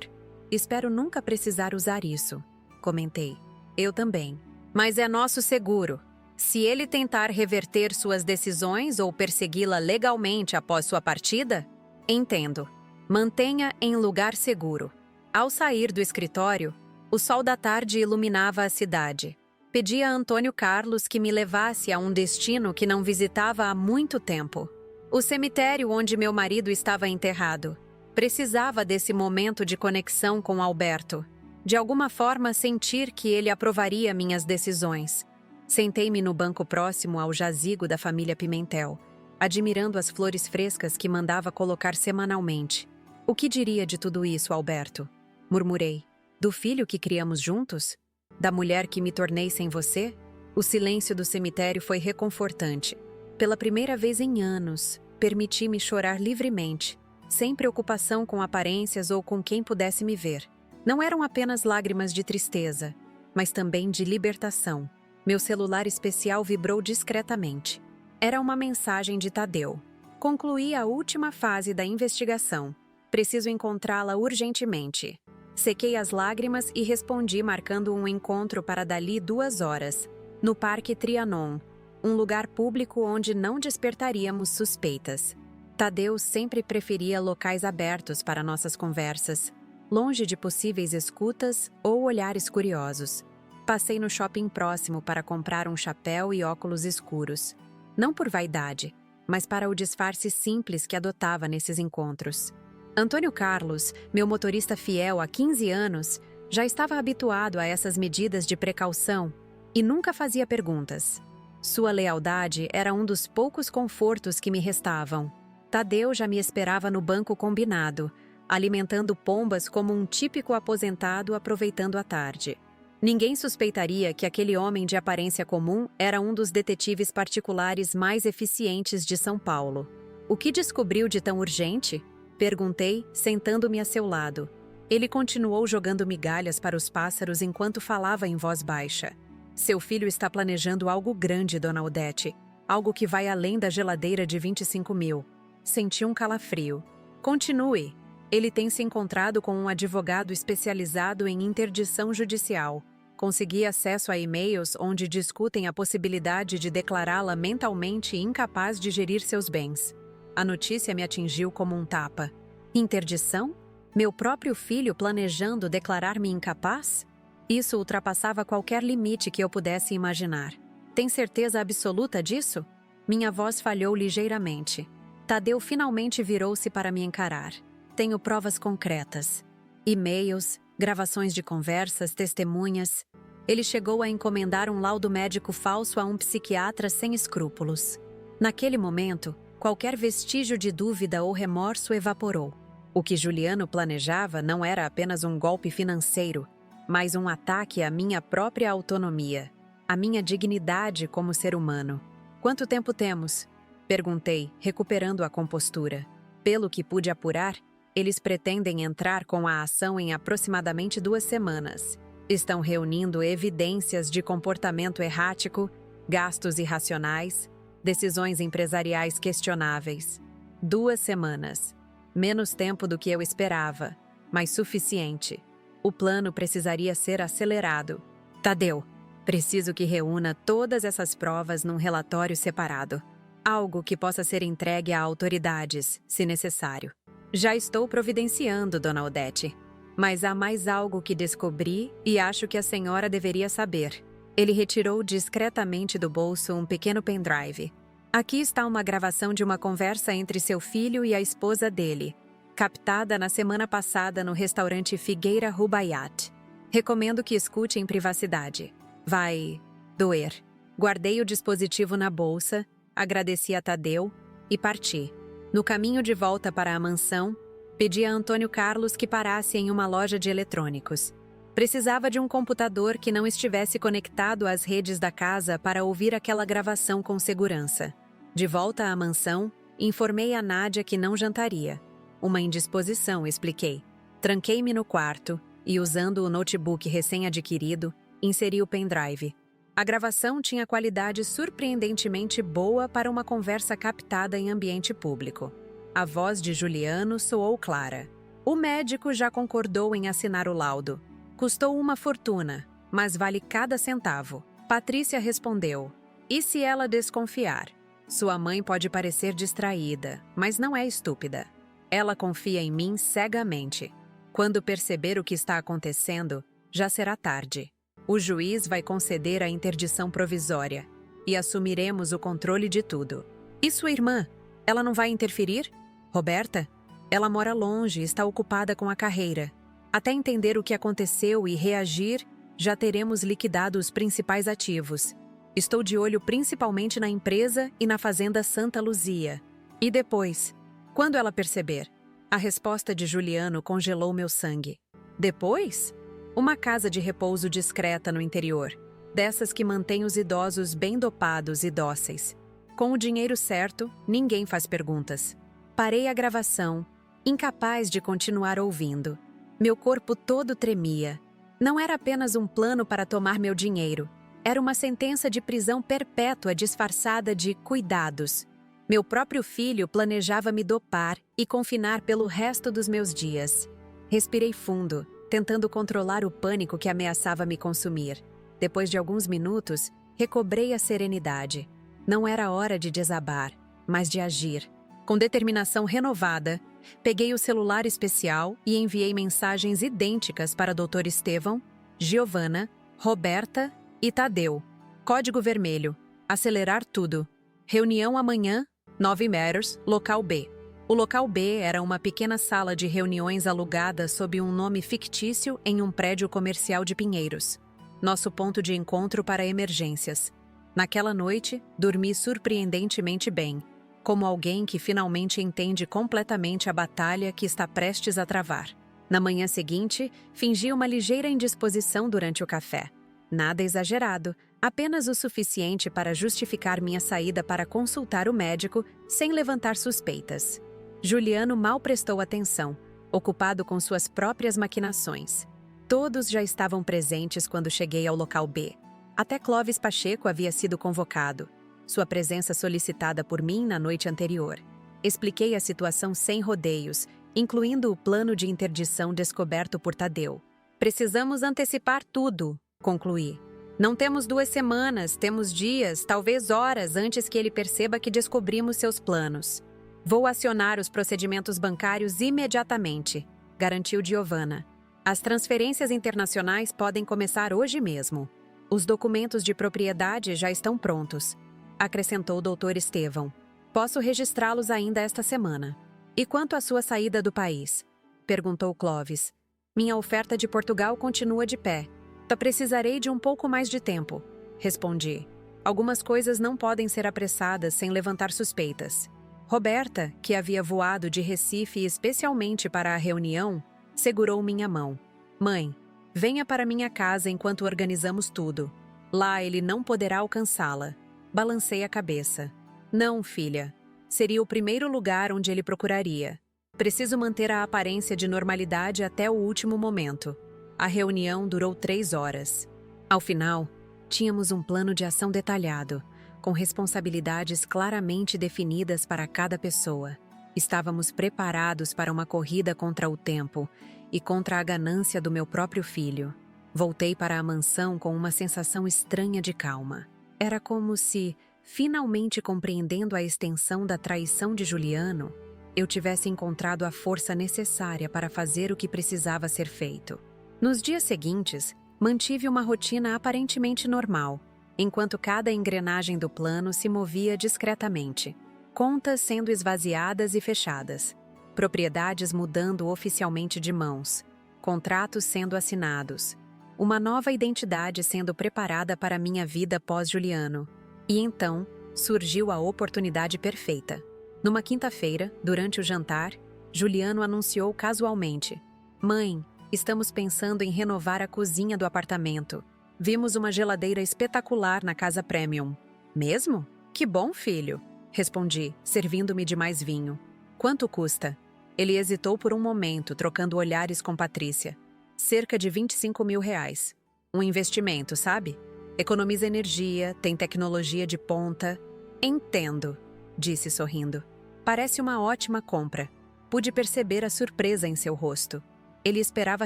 Espero nunca precisar usar isso, comentei. Eu também. Mas é nosso seguro. Se ele tentar reverter suas decisões ou persegui-la legalmente após sua partida, entendo. Mantenha em lugar seguro. Ao sair do escritório, o sol da tarde iluminava a cidade. Pedi a Antônio Carlos que me levasse a um destino que não visitava há muito tempo. O cemitério onde meu marido estava enterrado. Precisava desse momento de conexão com Alberto. De alguma forma sentir que ele aprovaria minhas decisões. Sentei-me no banco próximo ao jazigo da família Pimentel, admirando as flores frescas que mandava colocar semanalmente. O que diria de tudo isso, Alberto? Murmurei. Do filho que criamos juntos? Da mulher que me tornei sem você? O silêncio do cemitério foi reconfortante. Pela primeira vez em anos, permiti-me chorar livremente, sem preocupação com aparências ou com quem pudesse me ver. Não eram apenas lágrimas de tristeza, mas também de libertação. Meu celular especial vibrou discretamente. Era uma mensagem de Tadeu. Concluí a última fase da investigação. Preciso encontrá-la urgentemente. Sequei as lágrimas e respondi marcando um encontro para dali 2 horas, no Parque Trianon, um lugar público onde não despertaríamos suspeitas. Tadeu sempre preferia locais abertos para nossas conversas, longe de possíveis escutas ou olhares curiosos. Passei no shopping próximo para comprar um chapéu e óculos escuros. Não por vaidade, mas para o disfarce simples que adotava nesses encontros. Antônio Carlos, meu motorista fiel há 15 anos, já estava habituado a essas medidas de precaução e nunca fazia perguntas. Sua lealdade era um dos poucos confortos que me restavam. Tadeu já me esperava no banco combinado, alimentando pombas como um típico aposentado aproveitando a tarde. Ninguém suspeitaria que aquele homem de aparência comum era um dos detetives particulares mais eficientes de São Paulo. O que descobriu de tão urgente? Perguntei, sentando-me a seu lado. Ele continuou jogando migalhas para os pássaros enquanto falava em voz baixa. Seu filho está planejando algo grande, dona Odete. Algo que vai além da geladeira de 25 mil. Senti um calafrio. Continue. Ele tem se encontrado com um advogado especializado em interdição judicial. Consegui acesso a e-mails onde discutem a possibilidade de declará-la mentalmente incapaz de gerir seus bens. A notícia me atingiu como um tapa. Interdição? Meu próprio filho planejando declarar-me incapaz? Isso ultrapassava qualquer limite que eu pudesse imaginar. Tem certeza absoluta disso? Minha voz falhou ligeiramente. Tadeu finalmente virou-se para me encarar. Tenho provas concretas. E-mails, gravações de conversas, testemunhas. Ele chegou a encomendar um laudo médico falso a um psiquiatra sem escrúpulos. Naquele momento, qualquer vestígio de dúvida ou remorso evaporou. O que Juliano planejava não era apenas um golpe financeiro, mas um ataque à minha própria autonomia, à minha dignidade como ser humano. Quanto tempo temos? Perguntei, recuperando a compostura. Pelo que pude apurar, eles pretendem entrar com a ação em aproximadamente 2 semanas. Estão reunindo evidências de comportamento errático, gastos irracionais, decisões empresariais questionáveis. 2 semanas. Menos tempo do que eu esperava, mas suficiente. O plano precisaria ser acelerado. Tadeu, preciso que reúna todas essas provas num relatório separado. Algo que possa ser entregue a autoridades, se necessário. Já estou providenciando, Dona Odete. Mas há mais algo que descobri e acho que a senhora deveria saber. Ele retirou discretamente do bolso um pequeno pendrive. Aqui está uma gravação de uma conversa entre seu filho e a esposa dele, captada na semana passada no restaurante Figueira Rubaiyat. Recomendo que escute em privacidade. Vai doer. Guardei o dispositivo na bolsa, agradeci a Tadeu e parti. No caminho de volta para a mansão, pedi a Antônio Carlos que parasse em uma loja de eletrônicos. Precisava de um computador que não estivesse conectado às redes da casa para ouvir aquela gravação com segurança. De volta à mansão, informei a Nádia que não jantaria. Uma indisposição, expliquei. Tranquei-me no quarto e, usando o notebook recém-adquirido, inseri o pendrive. A gravação tinha qualidade surpreendentemente boa para uma conversa captada em ambiente público. A voz de Juliano soou clara. O médico já concordou em assinar o laudo. Custou uma fortuna, mas vale cada centavo. Patrícia respondeu. E se ela desconfiar? Sua mãe pode parecer distraída, mas não é estúpida. Ela confia em mim cegamente. Quando perceber o que está acontecendo, já será tarde. O juiz vai conceder a interdição provisória e assumiremos o controle de tudo. E sua irmã? Ela não vai interferir? Roberta? Ela mora longe e está ocupada com a carreira. Até entender o que aconteceu e reagir, já teremos liquidado os principais ativos. Estou de olho principalmente na empresa e na fazenda Santa Luzia. E depois? Quando ela perceber? A resposta de Juliano congelou meu sangue. Depois? Uma casa de repouso discreta no interior, dessas que mantém os idosos bem dopados e dóceis. Com o dinheiro certo, ninguém faz perguntas. Parei a gravação, incapaz de continuar ouvindo. Meu corpo todo tremia. Não era apenas um plano para tomar meu dinheiro. Era uma sentença de prisão perpétua disfarçada de cuidados. Meu próprio filho planejava me dopar e confinar pelo resto dos meus dias. Respirei fundo, tentando controlar o pânico que ameaçava me consumir. Depois de alguns minutos, recobrei a serenidade. Não era hora de desabar, mas de agir. Com determinação renovada, peguei o celular especial e enviei mensagens idênticas para Dr. Estevão, Giovana, Roberta e Tadeu. Código vermelho. Acelerar tudo. Reunião amanhã, 9 metros, local B. O local B era uma pequena sala de reuniões alugada sob um nome fictício em um prédio comercial de Pinheiros. Nosso ponto de encontro para emergências. Naquela noite, dormi surpreendentemente bem, como alguém que finalmente entende completamente a batalha que está prestes a travar. Na manhã seguinte, fingi uma ligeira indisposição durante o café. Nada exagerado, apenas o suficiente para justificar minha saída para consultar o médico sem levantar suspeitas. Juliano mal prestou atenção, ocupado com suas próprias maquinações. Todos já estavam presentes quando cheguei ao local B. Até Clóvis Pacheco havia sido convocado, sua presença solicitada por mim na noite anterior. Expliquei a situação sem rodeios, incluindo o plano de interdição descoberto por Tadeu. Precisamos antecipar tudo, concluí. Não temos 2 semanas, temos dias, talvez horas antes que ele perceba que descobrimos seus planos. Vou acionar os procedimentos bancários imediatamente, garantiu Giovana. As transferências internacionais podem começar hoje mesmo. Os documentos de propriedade já estão prontos, acrescentou o Dr. Estevão. Posso registrá-los ainda esta semana. E quanto à sua saída do país? Perguntou Clóvis. Minha oferta de Portugal continua de pé. Só precisarei de um pouco mais de tempo, respondi. Algumas coisas não podem ser apressadas sem levantar suspeitas. Roberta, que havia voado de Recife especialmente para a reunião, segurou minha mão. Mãe, venha para minha casa enquanto organizamos tudo. Lá ele não poderá alcançá-la. Balancei a cabeça. Não, filha. Seria o primeiro lugar onde ele procuraria. Preciso manter a aparência de normalidade até o último momento. A reunião durou 3 horas. Ao final, tínhamos um plano de ação detalhado, com responsabilidades claramente definidas para cada pessoa. Estávamos preparados para uma corrida contra o tempo e contra a ganância do meu próprio filho. Voltei para a mansão com uma sensação estranha de calma. Era como se, finalmente compreendendo a extensão da traição de Juliano, eu tivesse encontrado a força necessária para fazer o que precisava ser feito. Nos dias seguintes, mantive uma rotina aparentemente normal, enquanto cada engrenagem do plano se movia discretamente. Contas sendo esvaziadas e fechadas, propriedades mudando oficialmente de mãos, contratos sendo assinados, uma nova identidade sendo preparada para minha vida pós-Juliano. E então, surgiu a oportunidade perfeita. Numa quinta-feira, durante o jantar, Juliano anunciou casualmente: "Mãe, estamos pensando em renovar a cozinha do apartamento. Vimos uma geladeira espetacular na casa Premium." "Mesmo? Que bom, filho!" respondi, servindo-me de mais vinho. "Quanto custa?" Ele hesitou por um momento, trocando olhares com Patrícia. "Cerca de R$ 25.000. Um investimento, sabe? Economiza energia, tem tecnologia de ponta." "Entendo", disse sorrindo. "Parece uma ótima compra." Pude perceber a surpresa em seu rosto. Ele esperava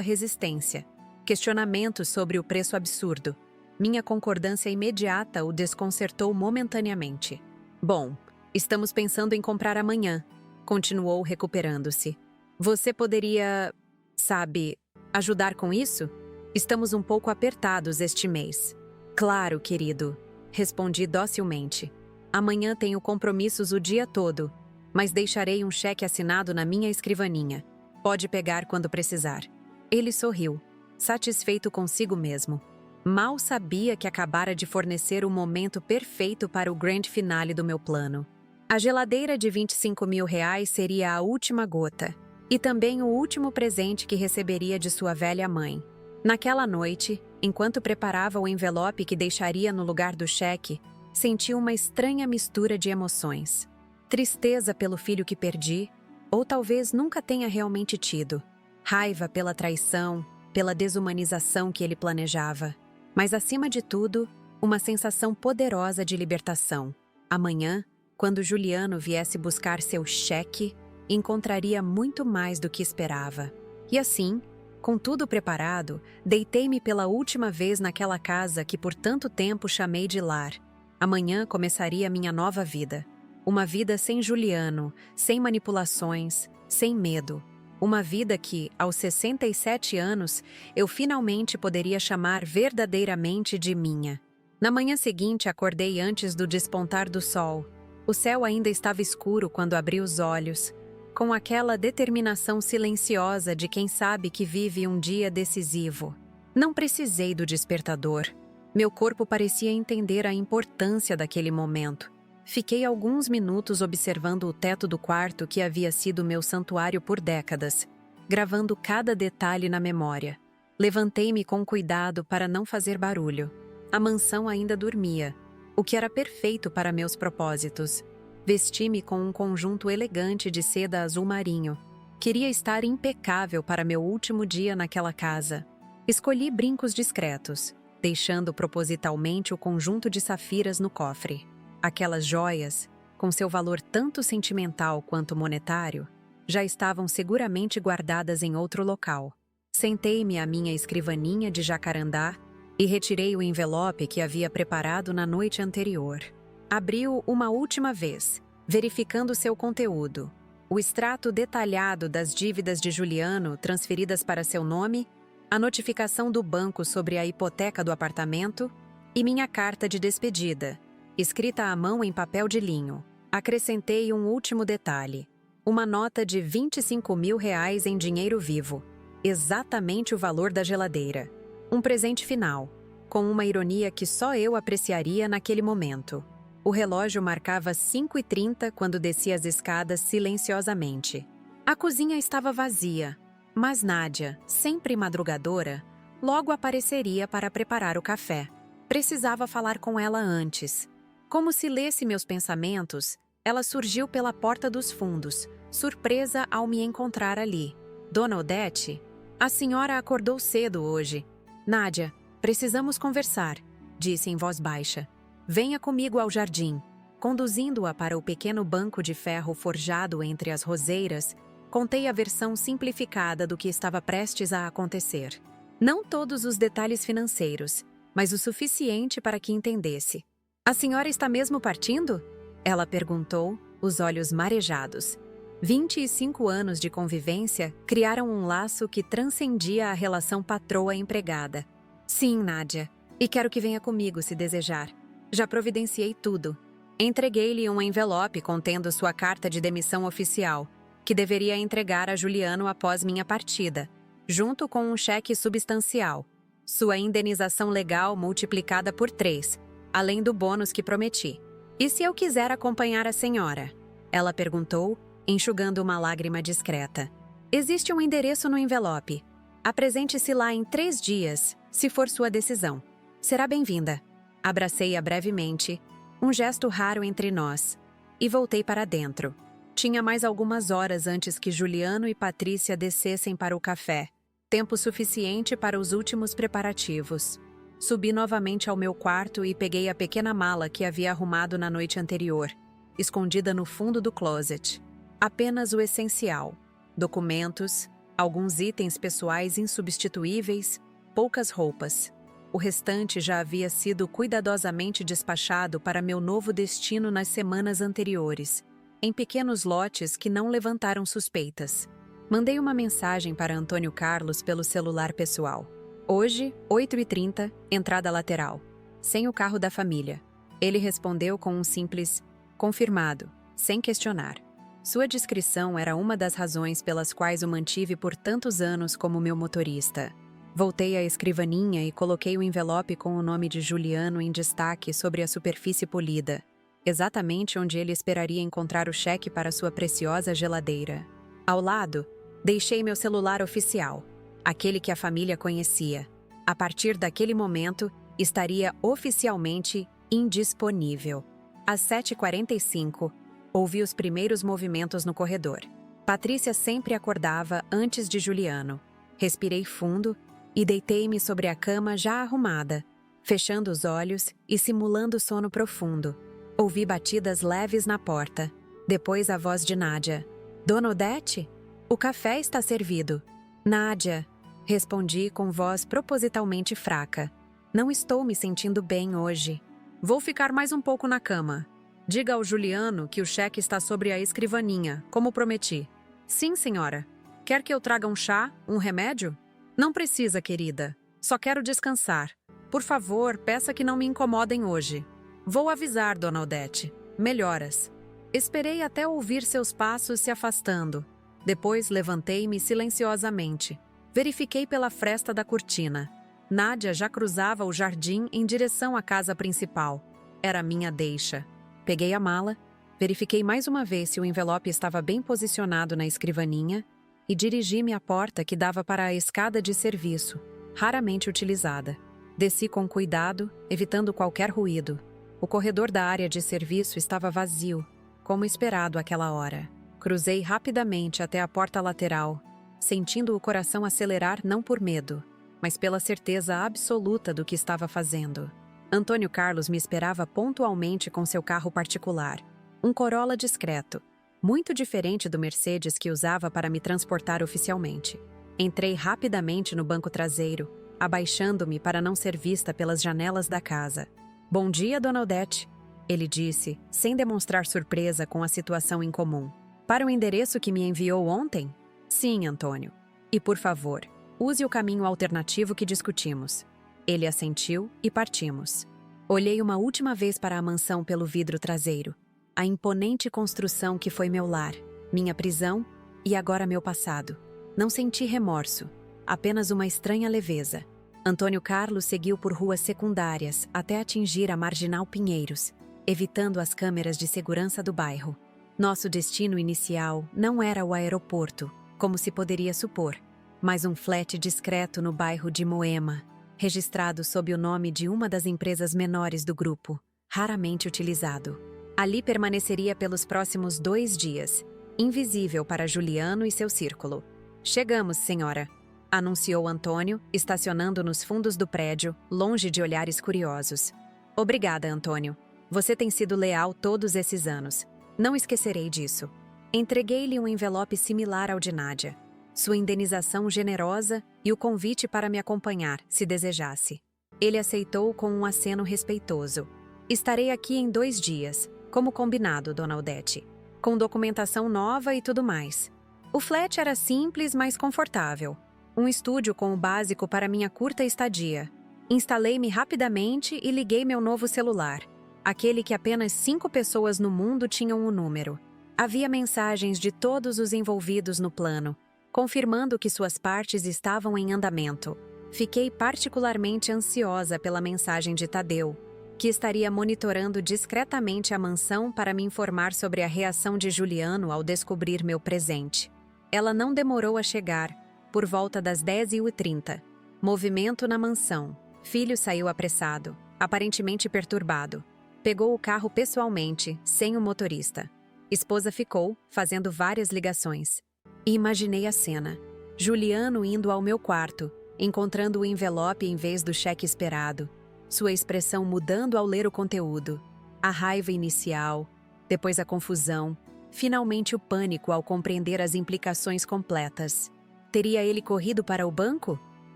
resistência, questionamentos sobre o preço absurdo. Minha concordância imediata o desconcertou momentaneamente. "Bom, estamos pensando em comprar amanhã", continuou recuperando-se. "Você poderia, sabe, ajudar com isso? Estamos um pouco apertados este mês." "Claro, querido", respondi docilmente. "Amanhã tenho compromissos o dia todo, mas deixarei um cheque assinado na minha escrivaninha. Pode pegar quando precisar." Ele sorriu, satisfeito consigo mesmo. Mal sabia que acabara de fornecer o momento perfeito para o grande finale do meu plano. A geladeira de R$ 25.000 seria a última gota, e também o último presente que receberia de sua velha mãe. Naquela noite, enquanto preparava o envelope que deixaria no lugar do cheque, senti uma estranha mistura de emoções. Tristeza pelo filho que perdi, ou talvez nunca tenha realmente tido. Raiva pela traição, pela desumanização que ele planejava. Mas, acima de tudo, uma sensação poderosa de libertação. Amanhã, quando Juliano viesse buscar seu cheque, encontraria muito mais do que esperava. E assim, com tudo preparado, deitei-me pela última vez naquela casa que por tanto tempo chamei de lar. Amanhã começaria minha nova vida. Uma vida sem Juliano, sem manipulações, sem medo. Uma vida que, aos 67 anos, eu finalmente poderia chamar verdadeiramente de minha. Na manhã seguinte, acordei antes do despontar do sol. O céu ainda estava escuro quando abri os olhos, com aquela determinação silenciosa de quem sabe que vive um dia decisivo. Não precisei do despertador. Meu corpo parecia entender a importância daquele momento. Fiquei alguns minutos observando o teto do quarto que havia sido meu santuário por décadas, gravando cada detalhe na memória. Levantei-me com cuidado para não fazer barulho. A mansão ainda dormia, o que era perfeito para meus propósitos. Vesti-me com um conjunto elegante de seda azul marinho. Queria estar impecável para meu último dia naquela casa. Escolhi brincos discretos, deixando propositalmente o conjunto de safiras no cofre. Aquelas joias, com seu valor tanto sentimental quanto monetário, já estavam seguramente guardadas em outro local. Sentei-me à minha escrivaninha de jacarandá e retirei o envelope que havia preparado na noite anterior. Abri-o uma última vez, verificando seu conteúdo. O extrato detalhado das dívidas de Juliano transferidas para seu nome, a notificação do banco sobre a hipoteca do apartamento e minha carta de despedida, escrita à mão em papel de linho. Acrescentei um último detalhe: uma nota de R$ 25.000 em dinheiro vivo, exatamente o valor da geladeira. Um presente final, com uma ironia que só eu apreciaria naquele momento. O relógio marcava 5h30 quando desci as escadas silenciosamente. A cozinha estava vazia, mas Nádia, sempre madrugadora, logo apareceria para preparar o café. Precisava falar com ela antes. Como se lesse meus pensamentos, ela surgiu pela porta dos fundos, surpresa ao me encontrar ali. "Dona Odete, a senhora acordou cedo hoje." "Nádia, precisamos conversar", disse em voz baixa. "Venha comigo ao jardim." Conduzindo-a para o pequeno banco de ferro forjado entre as roseiras, contei a versão simplificada do que estava prestes a acontecer. Não todos os detalhes financeiros, mas o suficiente para que entendesse. "A senhora está mesmo partindo?" ela perguntou, os olhos marejados. 25 anos de convivência criaram um laço que transcendia a relação patroa-empregada. Sim, Nádia, e quero que venha comigo se desejar. Já providenciei tudo. Entreguei-lhe um envelope contendo sua carta de demissão oficial, que deveria entregar a Juliano após minha partida, junto com um cheque substancial, sua indenização legal multiplicada por 3, além do bônus que prometi. E se eu quiser acompanhar a senhora? Ela perguntou, enxugando uma lágrima discreta. Existe um endereço no envelope. Apresente-se lá em 3 dias, se for sua decisão. Será bem-vinda. Abracei-a brevemente, um gesto raro entre nós, e voltei para dentro. Tinha mais algumas horas antes que Juliano e Patrícia descessem para o café, tempo suficiente para os últimos preparativos. Subi novamente ao meu quarto e peguei a pequena mala que havia arrumado na noite anterior, escondida no fundo do closet. Apenas o essencial: documentos, alguns itens pessoais insubstituíveis, poucas roupas. O restante já havia sido cuidadosamente despachado para meu novo destino nas semanas anteriores, em pequenos lotes que não levantaram suspeitas. Mandei uma mensagem para Antônio Carlos pelo celular pessoal. Hoje, 8h30, entrada lateral. Sem o carro da família. Ele respondeu com um simples confirmado, sem questionar. Sua discrição era uma das razões pelas quais o mantive por tantos anos como meu motorista. Voltei à escrivaninha e coloquei o envelope com o nome de Juliano em destaque sobre a superfície polida, exatamente onde ele esperaria encontrar o cheque para sua preciosa geladeira. Ao lado, deixei meu celular oficial, aquele que a família conhecia. A partir daquele momento, estaria oficialmente indisponível. Às 7h45, ouvi os primeiros movimentos no corredor. Patrícia sempre acordava antes de Juliano. Respirei fundo e deitei-me sobre a cama já arrumada, fechando os olhos e simulando sono profundo. Ouvi batidas leves na porta. Depois a voz de Nádia. Dona Odete? O café está servido. Nádia, respondi com voz propositalmente fraca. Não estou me sentindo bem hoje. Vou ficar mais um pouco na cama. Diga ao Juliano que o cheque está sobre a escrivaninha, como prometi. Sim, senhora. Quer que eu traga um chá, um remédio? Não precisa, querida. Só quero descansar. Por favor, peça que não me incomodem hoje. Vou avisar, Dona Odete. Melhoras. Esperei até ouvir seus passos se afastando. Depois levantei-me silenciosamente. Verifiquei pela fresta da cortina. Nádia já cruzava o jardim em direção à casa principal. Era minha deixa. Peguei a mala, verifiquei mais uma vez se o envelope estava bem posicionado na escrivaninha e dirigi-me à porta que dava para a escada de serviço, raramente utilizada. Desci com cuidado, evitando qualquer ruído. O corredor da área de serviço estava vazio, como esperado àquela hora. Cruzei rapidamente até a porta lateral, sentindo o coração acelerar não por medo, mas pela certeza absoluta do que estava fazendo. Antônio Carlos me esperava pontualmente com seu carro particular, um Corolla discreto, muito diferente do Mercedes que usava para me transportar oficialmente. Entrei rapidamente no banco traseiro, abaixando-me para não ser vista pelas janelas da casa. Bom dia, Dona Odete, ele disse, sem demonstrar surpresa com a situação incomum. Para o endereço que me enviou ontem? Sim, Antônio. E por favor, use o caminho alternativo que discutimos. Ele assentiu e partimos. Olhei uma última vez para a mansão pelo vidro traseiro. A imponente construção que foi meu lar, minha prisão e agora meu passado. Não senti remorso, apenas uma estranha leveza. Antônio Carlos seguiu por ruas secundárias até atingir a Marginal Pinheiros, evitando as câmeras de segurança do bairro. Nosso destino inicial não era o aeroporto, como se poderia supor, mas um flat discreto no bairro de Moema, registrado sob o nome de uma das empresas menores do grupo, raramente utilizado. Ali permaneceria pelos próximos 2 dias, invisível para Juliano e seu círculo. Chegamos, senhora, anunciou Antônio, estacionando nos fundos do prédio, longe de olhares curiosos. Obrigada, Antônio. Você tem sido leal todos esses anos. Não esquecerei disso. Entreguei-lhe um envelope similar ao de Nádia, sua indenização generosa e o convite para me acompanhar, se desejasse. Ele aceitou com um aceno respeitoso. Estarei aqui em 2 dias, como combinado, Dona Odete. com documentação nova e tudo mais. O flat era simples, mas confortável. Um estúdio com o básico para minha curta estadia. Instalei-me rapidamente e liguei meu novo celular, aquele que apenas 5 pessoas no mundo tinham o número. Havia mensagens de todos os envolvidos no plano, confirmando que suas partes estavam em andamento. Fiquei particularmente ansiosa pela mensagem de Tadeu, que estaria monitorando discretamente a mansão para me informar sobre a reação de Juliano ao descobrir meu presente. Ela não demorou a chegar, por volta das 10h30. Movimento na mansão. Filho saiu apressado, aparentemente perturbado. Pegou o carro pessoalmente, sem o motorista. Esposa ficou, fazendo várias ligações. E imaginei a cena. Juliano indo ao meu quarto, encontrando o envelope em vez do cheque esperado. Sua expressão mudando ao ler o conteúdo. A raiva inicial, depois a confusão, finalmente o pânico ao compreender as implicações completas. Teria ele corrido para o banco?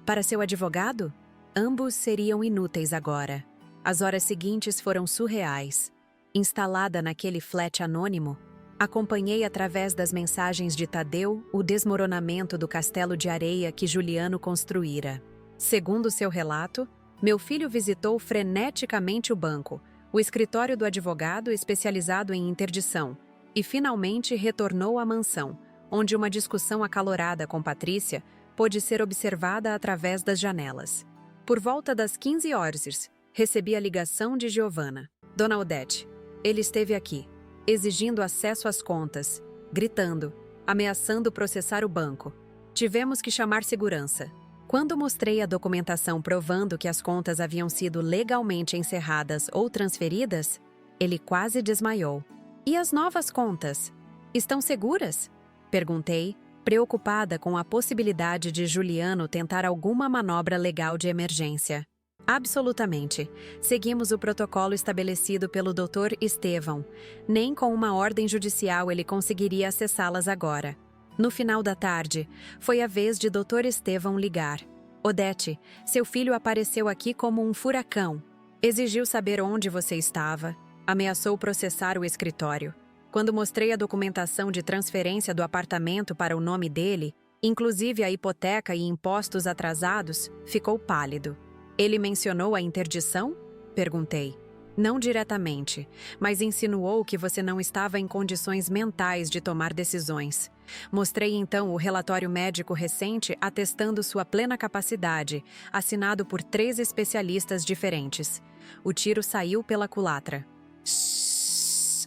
Para seu advogado? Ambos seriam inúteis agora. As horas seguintes foram surreais. Instalada naquele flat anônimo, acompanhei através das mensagens de Tadeu o desmoronamento do castelo de areia que Juliano construíra. Segundo seu relato, meu filho visitou freneticamente o banco, o escritório do advogado especializado em interdição, e finalmente retornou à mansão, onde uma discussão acalorada com Patrícia pôde ser observada através das janelas. Por volta das 15 horas, recebi a ligação de Giovanna. Dona Odete, ele esteve aqui, exigindo acesso às contas, gritando, ameaçando processar o banco. Tivemos que chamar segurança. Quando mostrei a documentação provando que as contas haviam sido legalmente encerradas ou transferidas, ele quase desmaiou. E as novas contas? Estão seguras? Perguntei, preocupada com a possibilidade de Juliano tentar alguma manobra legal de emergência. Absolutamente. Seguimos o protocolo estabelecido pelo Dr. Estevão. Nem com uma ordem judicial ele conseguiria acessá-las agora. No final da tarde, foi a vez de Dr. Estevão ligar. Odete, seu filho apareceu aqui como um furacão. Exigiu saber onde você estava. Ameaçou processar o escritório. Quando mostrei a documentação de transferência do apartamento para o nome dele, inclusive a hipoteca e impostos atrasados, ficou pálido. Ele mencionou a interdição? Perguntei. Não diretamente, mas insinuou que você não estava em condições mentais de tomar decisões. Mostrei então o relatório médico recente atestando sua plena capacidade, assinado por 3 especialistas diferentes. O tiro saiu pela culatra.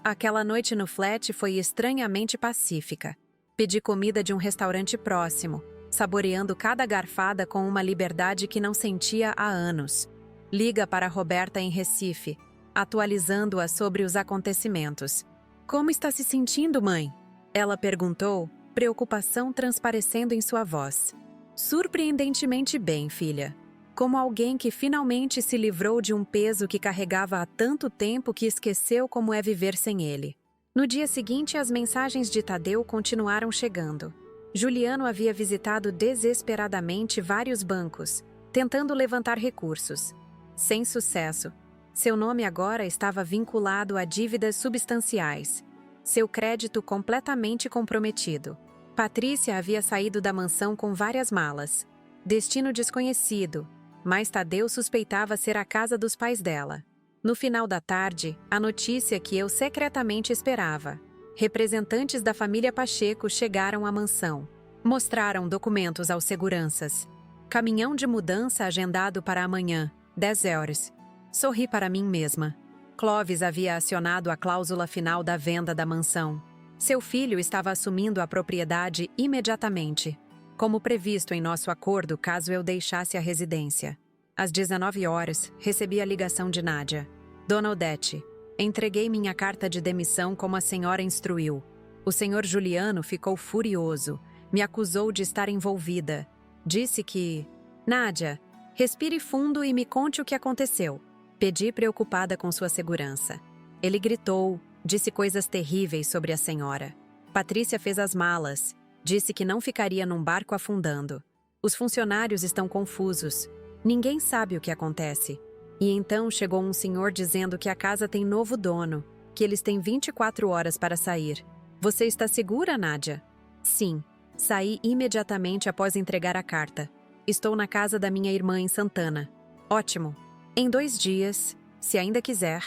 Aquela noite no flat foi estranhamente pacífica. Pedi comida de um restaurante próximo, saboreando cada garfada com uma liberdade que não sentia há anos. Liga para Roberta em Recife, atualizando-a sobre os acontecimentos. Como está se sentindo, mãe? Ela perguntou, preocupação transparecendo em sua voz. Surpreendentemente bem, filha. Como alguém que finalmente se livrou de um peso que carregava há tanto tempo que esqueceu como é viver sem ele. No dia seguinte, as mensagens de Tadeu continuaram chegando. Juliano havia visitado desesperadamente vários bancos, tentando levantar recursos. Sem sucesso. Seu nome agora estava vinculado a dívidas substanciais. Seu crédito completamente comprometido. Patrícia havia saído da mansão com várias malas. Destino desconhecido, mas Tadeu suspeitava ser a casa dos pais dela. No final da tarde, a notícia que eu secretamente esperava. Representantes da família Pacheco chegaram à mansão. Mostraram documentos aos seguranças. Caminhão de mudança agendado para amanhã, 10 horas. Sorri para mim mesma. Clóvis havia acionado a cláusula final da venda da mansão. Seu filho estava assumindo a propriedade imediatamente, como previsto em nosso acordo caso eu deixasse a residência. Às 19 horas, recebi a ligação de Nádia. Dona Odete, entreguei minha carta de demissão como a senhora instruiu. O senhor Juliano ficou furioso. Me acusou de estar envolvida. Disse que... Nádia, respire fundo e me conte o que aconteceu. Pedi preocupada com sua segurança. Ele gritou, disse coisas terríveis sobre a senhora. Patrícia fez as malas. Disse que não ficaria num barco afundando. Os funcionários estão confusos. Ninguém sabe o que acontece. E então chegou um senhor dizendo que a casa tem novo dono, que eles têm 24 horas para sair. Você está segura, Nádia? Sim. Saí imediatamente após entregar a carta. Estou na casa da minha irmã em Santana. Ótimo. Em 2 dias, se ainda quiser,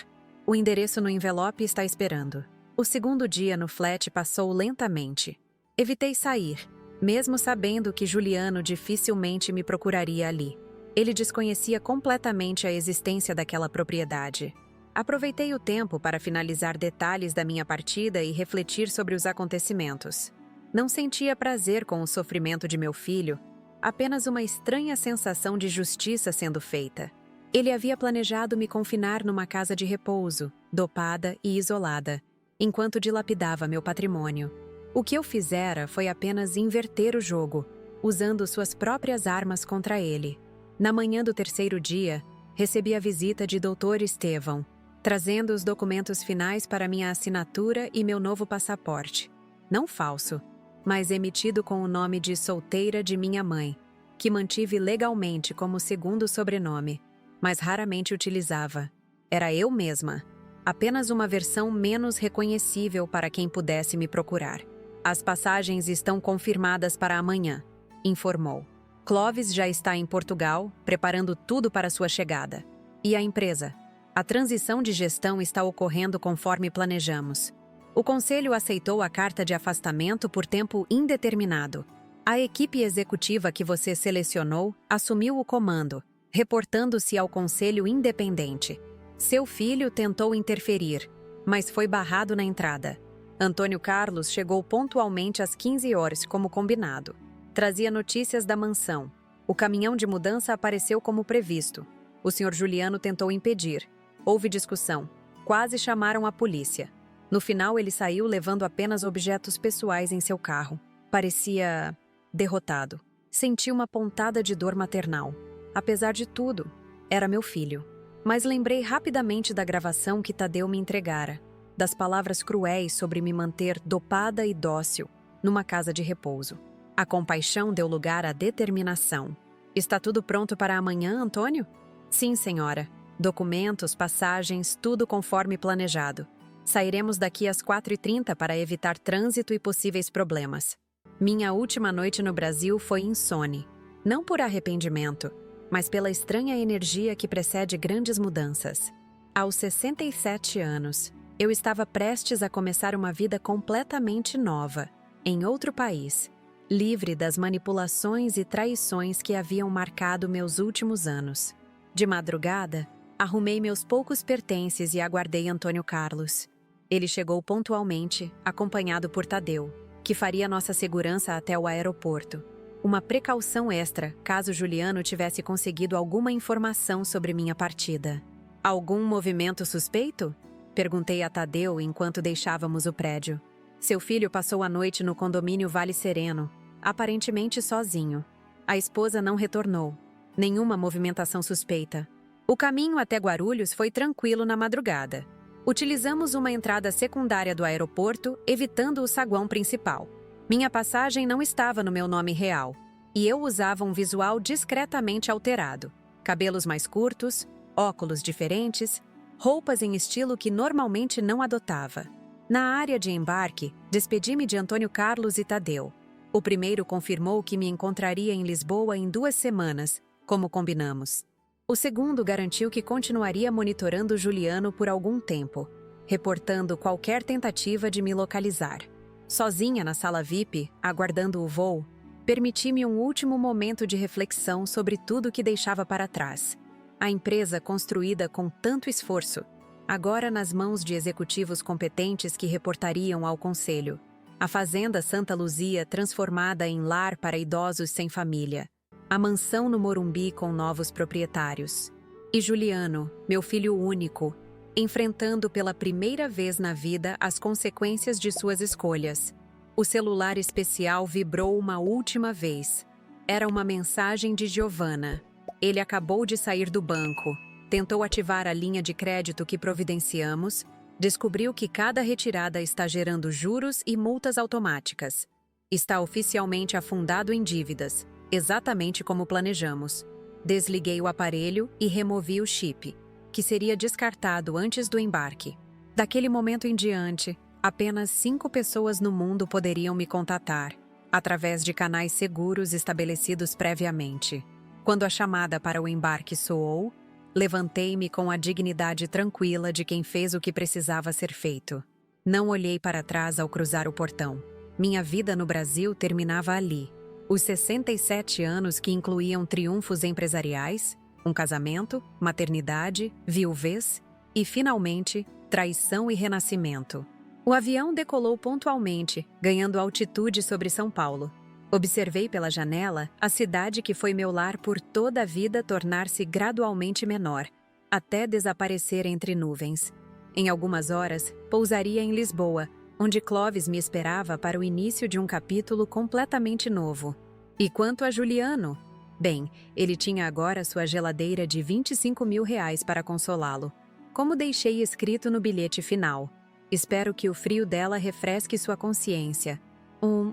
o endereço no envelope está esperando. O segundo dia no flat passou lentamente. Evitei sair, mesmo sabendo que Juliano dificilmente me procuraria ali. Ele desconhecia completamente a existência daquela propriedade. Aproveitei o tempo para finalizar detalhes da minha partida e refletir sobre os acontecimentos. Não sentia prazer com o sofrimento de meu filho, apenas uma estranha sensação de justiça sendo feita. Ele havia planejado me confinar numa casa de repouso, dopada e isolada, enquanto dilapidava meu patrimônio. O que eu fizera foi apenas inverter o jogo, usando suas próprias armas contra ele. Na manhã do 3º dia, recebi a visita de Dr. Estevão, trazendo os documentos finais para minha assinatura e meu novo passaporte. Não falso, mas emitido com o nome de solteira de minha mãe, que mantive legalmente como segundo sobrenome, mas raramente utilizava. Era eu mesma, apenas uma versão menos reconhecível para quem pudesse me procurar. As passagens estão confirmadas para amanhã, informou. Clóvis já está em Portugal, preparando tudo para sua chegada. E a empresa? A transição de gestão está ocorrendo conforme planejamos. O conselho aceitou a carta de afastamento por tempo indeterminado. A equipe executiva que você selecionou assumiu o comando, reportando-se ao conselho independente. Seu filho tentou interferir, mas foi barrado na entrada. Antônio Carlos chegou pontualmente às 15 horas, como combinado. Trazia notícias da mansão. O caminhão de mudança apareceu como previsto. O Sr. Juliano tentou impedir. Houve discussão. Quase chamaram a polícia. No final, ele saiu levando apenas objetos pessoais em seu carro. Parecia derrotado. Senti uma pontada de dor maternal. Apesar de tudo, era meu filho. Mas lembrei rapidamente da gravação que Tadeu me entregara, das palavras cruéis sobre me manter dopada e dócil, numa casa de repouso. A compaixão deu lugar à determinação. Está tudo pronto para amanhã, Antônio? Sim, senhora. Documentos, passagens, tudo conforme planejado. Sairemos daqui às 4h30 para evitar trânsito e possíveis problemas. Minha última noite no Brasil foi insone. Não por arrependimento, mas pela estranha energia que precede grandes mudanças. Aos 67 anos, eu estava prestes a começar uma vida completamente nova, em outro país, livre das manipulações e traições que haviam marcado meus últimos anos. De madrugada, arrumei meus poucos pertences e aguardei Antônio Carlos. Ele chegou pontualmente, acompanhado por Tadeu, que faria nossa segurança até o aeroporto. Uma precaução extra, caso Juliano tivesse conseguido alguma informação sobre minha partida. Algum movimento suspeito? Perguntei a Tadeu enquanto deixávamos o prédio. Seu filho passou a noite no condomínio Vale Sereno, aparentemente sozinho. A esposa não retornou. Nenhuma movimentação suspeita. O caminho até Guarulhos foi tranquilo na madrugada. Utilizamos uma entrada secundária do aeroporto, evitando o saguão principal. Minha passagem não estava no meu nome real, e eu usava um visual discretamente alterado. Cabelos mais curtos, óculos diferentes, roupas em estilo que normalmente não adotava. Na área de embarque, despedi-me de Antônio Carlos e Tadeu. O primeiro confirmou que me encontraria em Lisboa em 2 semanas, como combinamos. O segundo garantiu que continuaria monitorando Juliano por algum tempo, reportando qualquer tentativa de me localizar. Sozinha na sala VIP, aguardando o voo, permiti-me um último momento de reflexão sobre tudo que deixava para trás. A empresa construída com tanto esforço, agora nas mãos de executivos competentes que reportariam ao conselho. A Fazenda Santa Luzia transformada em lar para idosos sem família. A mansão no Morumbi com novos proprietários. E Juliano, meu filho único, enfrentando pela primeira vez na vida as consequências de suas escolhas. O celular especial vibrou uma última vez. Era uma mensagem de Giovanna. Ele acabou de sair do banco, tentou ativar a linha de crédito que providenciamos, descobriu que cada retirada está gerando juros e multas automáticas. Está oficialmente afundado em dívidas, exatamente como planejamos. Desliguei o aparelho e removi o chip, que seria descartado antes do embarque. Daquele momento em diante, Apenas 5 pessoas no mundo poderiam me contatar, através de canais seguros estabelecidos previamente. Quando a chamada para o embarque soou, levantei-me com a dignidade tranquila de quem fez o que precisava ser feito. Não olhei para trás ao cruzar o portão. Minha vida no Brasil terminava ali. Os 67 anos que incluíam triunfos empresariais, um casamento, maternidade, viuvez e, finalmente, traição e renascimento. O avião decolou pontualmente, ganhando altitude sobre São Paulo. Observei pela janela a cidade que foi meu lar por toda a vida tornar-se gradualmente menor, até desaparecer entre nuvens. Em algumas horas, pousaria em Lisboa, onde Clóvis me esperava para o início de um capítulo completamente novo. E quanto a Juliano? Bem, ele tinha agora sua geladeira de R$25 mil para consolá-lo. Como deixei escrito no bilhete final: espero que o frio dela refresque sua consciência.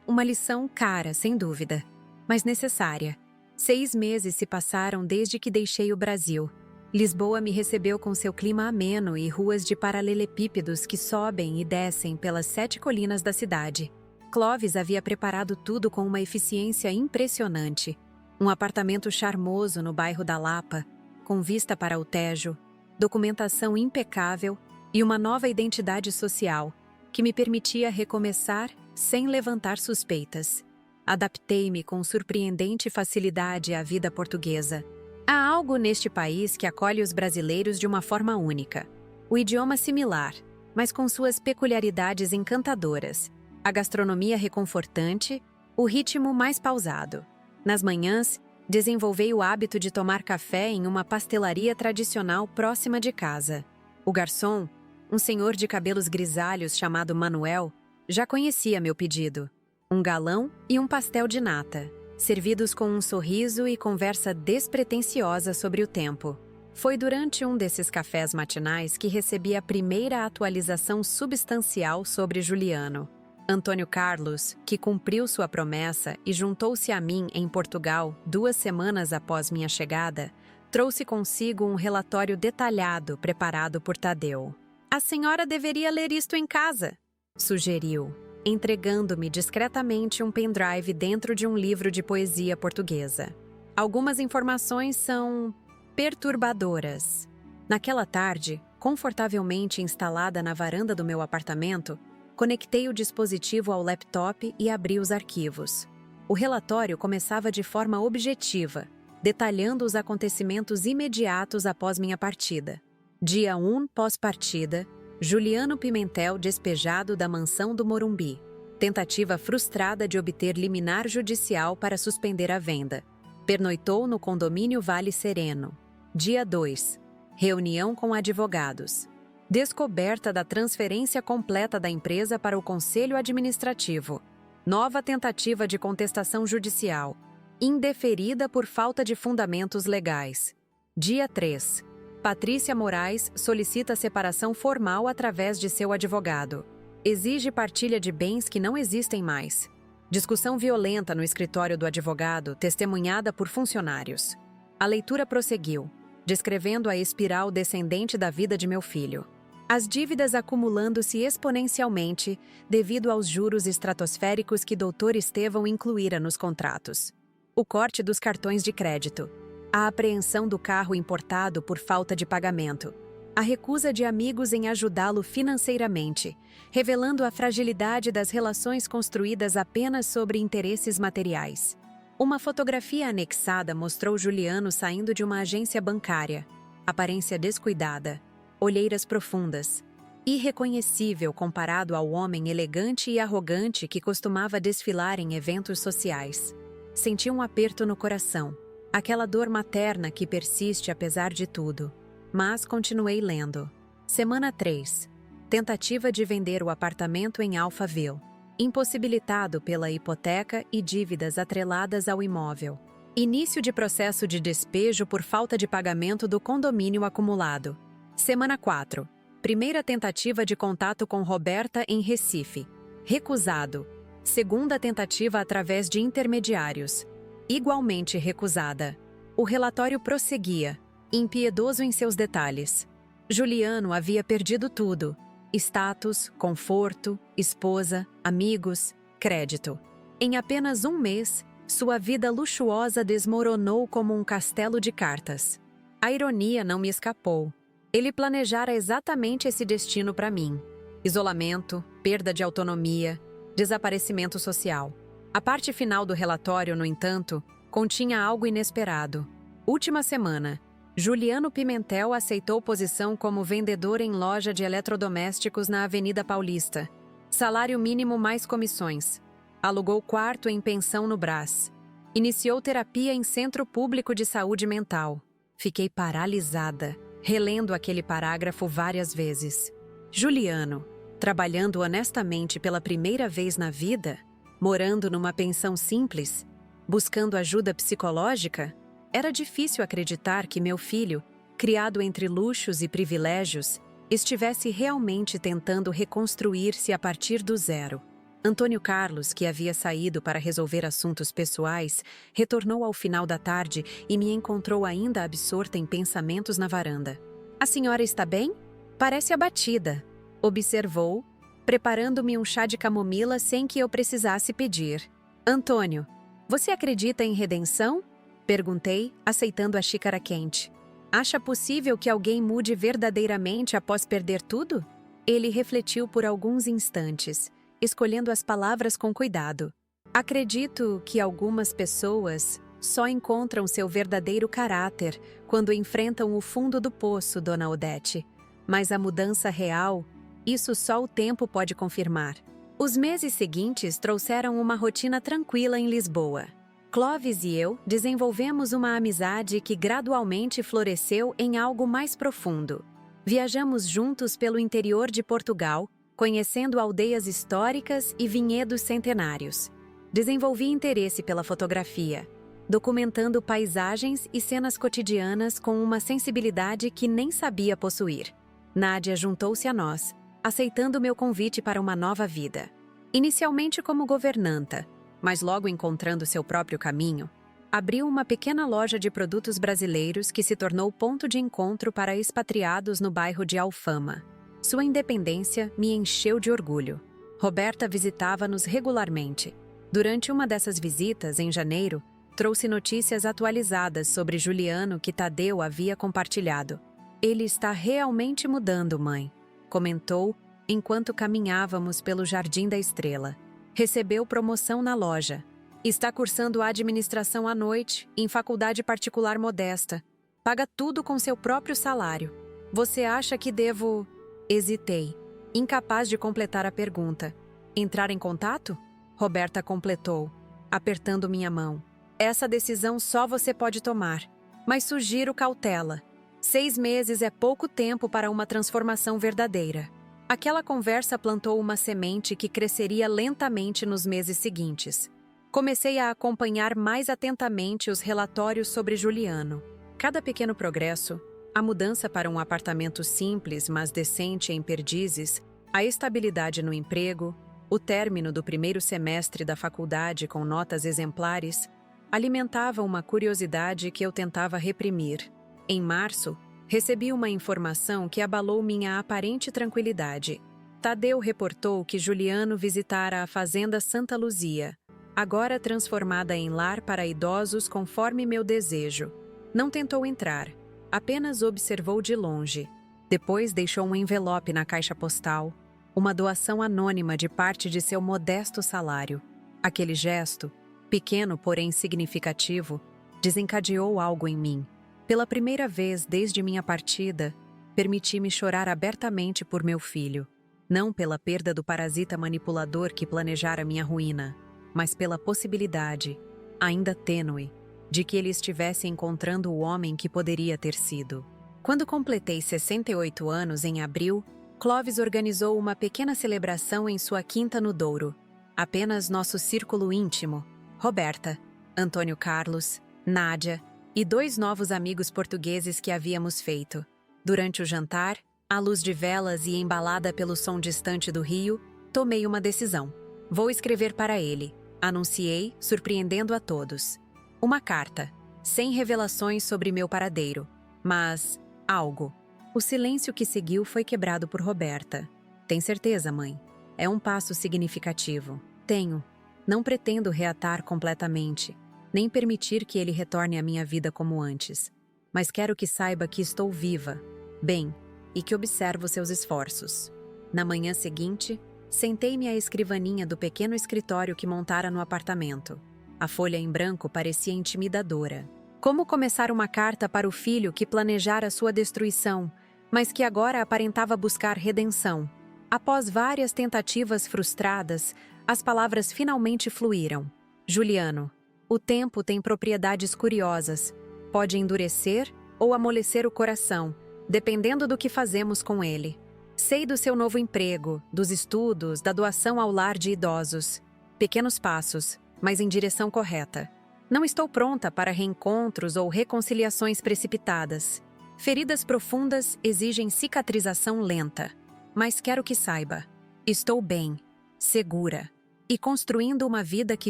Uma lição cara, sem dúvida, mas necessária. 6 meses se passaram desde que deixei o Brasil. Lisboa me recebeu com seu clima ameno e ruas de paralelepípedos que sobem e descem pelas 7 colinas da cidade. Clóvis havia preparado tudo com uma eficiência impressionante. Um apartamento charmoso no bairro da Lapa, com vista para o Tejo, documentação impecável e uma nova identidade social, que me permitia recomeçar sem levantar suspeitas. Adaptei-me com surpreendente facilidade à vida portuguesa. Há algo neste país que acolhe os brasileiros de uma forma única. O idioma similar, mas com suas peculiaridades encantadoras. A gastronomia reconfortante, o ritmo mais pausado. Nas manhãs, desenvolvi o hábito de tomar café em uma pastelaria tradicional próxima de casa. O garçom, um senhor de cabelos grisalhos chamado Manuel, já conhecia meu pedido. Um galão e um pastel de nata, servidos com um sorriso e conversa despretensiosa sobre o tempo. Foi durante um desses cafés matinais que recebi a primeira atualização substancial sobre Juliano. Antônio Carlos, que cumpriu sua promessa e juntou-se a mim em Portugal 2 semanas após minha chegada, trouxe consigo um relatório detalhado preparado por Tadeu. "A senhora deveria ler isto em casa", sugeriu, entregando-me discretamente um pendrive dentro de um livro de poesia portuguesa. Algumas informações são perturbadoras. Naquela tarde, confortavelmente instalada na varanda do meu apartamento, conectei o dispositivo ao laptop e abri os arquivos. O relatório começava de forma objetiva, detalhando os acontecimentos imediatos após minha partida. Dia 1 pós-partida, Juliano Pimentel despejado da mansão do Morumbi. Tentativa frustrada de obter liminar judicial para suspender a venda. Pernoitou no condomínio Vale Sereno. Dia 2. Reunião com advogados. Descoberta da transferência completa da empresa para o Conselho Administrativo. Nova tentativa de contestação judicial. Indeferida por falta de fundamentos legais. Dia 3. Patrícia Moraes solicita separação formal através de seu advogado. Exige partilha de bens que não existem mais. Discussão violenta no escritório do advogado, testemunhada por funcionários. A leitura prosseguiu, descrevendo a espiral descendente da vida de meu filho. As dívidas acumulando-se exponencialmente devido aos juros estratosféricos que Dr. Estevão incluíra nos contratos. O corte dos cartões de crédito. A apreensão do carro importado por falta de pagamento. A recusa de amigos em ajudá-lo financeiramente, revelando a fragilidade das relações construídas apenas sobre interesses materiais. Uma fotografia anexada mostrou Juliano saindo de uma agência bancária. Aparência descuidada. Olheiras profundas. Irreconhecível comparado ao homem elegante e arrogante que costumava desfilar em eventos sociais. Senti um aperto no coração. Aquela dor materna que persiste apesar de tudo. Mas continuei lendo. Semana 3. Tentativa de vender o apartamento em Alphaville. Impossibilitado pela hipoteca e dívidas atreladas ao imóvel. Início de processo de despejo por falta de pagamento do condomínio acumulado. Semana 4. Primeira tentativa de contato com Roberta em Recife. Recusado. Segunda tentativa através de intermediários. Igualmente recusada. O relatório prosseguia, impiedoso em seus detalhes. Juliano havia perdido tudo. Status, conforto, esposa, amigos, crédito. Em apenas um mês, sua vida luxuosa desmoronou como um castelo de cartas. A ironia não me escapou. Ele planejara exatamente esse destino para mim. Isolamento, perda de autonomia, desaparecimento social. A parte final do relatório, no entanto, continha algo inesperado. Última semana, Juliano Pimentel aceitou posição como vendedor em loja de eletrodomésticos na Avenida Paulista. Salário mínimo mais comissões. Alugou quarto em pensão no Brás. Iniciou terapia em centro público de saúde mental. Fiquei paralisada, relendo aquele parágrafo várias vezes. Juliano, trabalhando honestamente pela primeira vez na vida, morando numa pensão simples, buscando ajuda psicológica, era difícil acreditar que meu filho, criado entre luxos e privilégios, estivesse realmente tentando reconstruir-se a partir do zero. Antônio Carlos, que havia saído para resolver assuntos pessoais, retornou ao final da tarde e me encontrou ainda absorta em pensamentos na varanda. "A senhora está bem? Parece abatida", observou, preparando-me um chá de camomila sem que eu precisasse pedir. "Antônio, você acredita em redenção?" perguntei, aceitando a xícara quente. "Acha possível que alguém mude verdadeiramente após perder tudo?" Ele refletiu por alguns instantes, escolhendo as palavras com cuidado. "Acredito que algumas pessoas só encontram seu verdadeiro caráter quando enfrentam o fundo do poço, Dona Odete. Mas a mudança real, isso só o tempo pode confirmar." Os meses seguintes trouxeram uma rotina tranquila em Lisboa. Clóvis e eu desenvolvemos uma amizade que gradualmente floresceu em algo mais profundo. Viajamos juntos pelo interior de Portugal, conhecendo aldeias históricas e vinhedos centenários. Desenvolvi interesse pela fotografia, documentando paisagens e cenas cotidianas com uma sensibilidade que nem sabia possuir. Nádia juntou-se a nós, aceitando meu convite para uma nova vida. Inicialmente como governanta, mas logo encontrando seu próprio caminho, abriu uma pequena loja de produtos brasileiros que se tornou ponto de encontro para expatriados no bairro de Alfama. Sua independência me encheu de orgulho. Roberta visitava-nos regularmente. Durante uma dessas visitas, em janeiro, trouxe notícias atualizadas sobre Juliano que Tadeu havia compartilhado. "Ele está realmente mudando, mãe", comentou enquanto caminhávamos pelo Jardim da Estrela. "Recebeu promoção na loja. Está cursando administração à noite, em faculdade particular modesta. Paga tudo com seu próprio salário. Você acha que devo..." Hesitei, incapaz de completar a pergunta. "Entrar em contato?" Roberta completou, apertando minha mão. "Essa decisão só você pode tomar, mas sugiro cautela. 6 meses é pouco tempo para uma transformação verdadeira." Aquela conversa plantou uma semente que cresceria lentamente nos meses seguintes. Comecei a acompanhar mais atentamente os relatórios sobre Juliano. Cada pequeno progresso, a mudança para um apartamento simples, mas decente em Perdizes, a estabilidade no emprego, o término do primeiro semestre da faculdade com notas exemplares, alimentava uma curiosidade que eu tentava reprimir. Em março, recebi uma informação que abalou minha aparente tranquilidade. Tadeu reportou que Juliano visitara a Fazenda Santa Luzia, agora transformada em lar para idosos conforme meu desejo. Não tentou entrar, apenas observou de longe. Depois deixou um envelope na caixa postal, uma doação anônima de parte de seu modesto salário. Aquele gesto, pequeno porém significativo, desencadeou algo em mim. Pela primeira vez desde minha partida, permiti-me chorar abertamente por meu filho, não pela perda do parasita manipulador que planejara minha ruína, mas pela possibilidade, ainda tênue, de que ele estivesse encontrando o homem que poderia ter sido. Quando completei 68 anos em abril, Clóvis organizou uma pequena celebração em sua quinta no Douro. Apenas nosso círculo íntimo, Roberta, Antônio Carlos, Nádia e 2 novos amigos portugueses que havíamos feito. Durante o jantar, à luz de velas e embalada pelo som distante do rio, tomei uma decisão. "Vou escrever para ele", anunciei, surpreendendo a todos. Uma carta, sem revelações sobre meu paradeiro, mas algo. O silêncio que seguiu foi quebrado por Roberta. Tem certeza, mãe? É um passo significativo. Tenho. Não pretendo reatar completamente, nem permitir que ele retorne à minha vida como antes. Mas quero que saiba que estou viva, bem, e que observo seus esforços. Na manhã seguinte, sentei-me à escrivaninha do pequeno escritório que montara no apartamento. A folha em branco parecia intimidadora. Como começar uma carta para o filho que planejara sua destruição, mas que agora aparentava buscar redenção? Após várias tentativas frustradas, as palavras finalmente fluíram. Juliano, o tempo tem propriedades curiosas. Pode endurecer ou amolecer o coração, dependendo do que fazemos com ele. Sei do seu novo emprego, dos estudos, da doação ao lar de idosos. Pequenos passos, mas em direção correta. Não estou pronta para reencontros ou reconciliações precipitadas. Feridas profundas exigem cicatrização lenta. Mas quero que saiba, estou bem, segura, e construindo uma vida que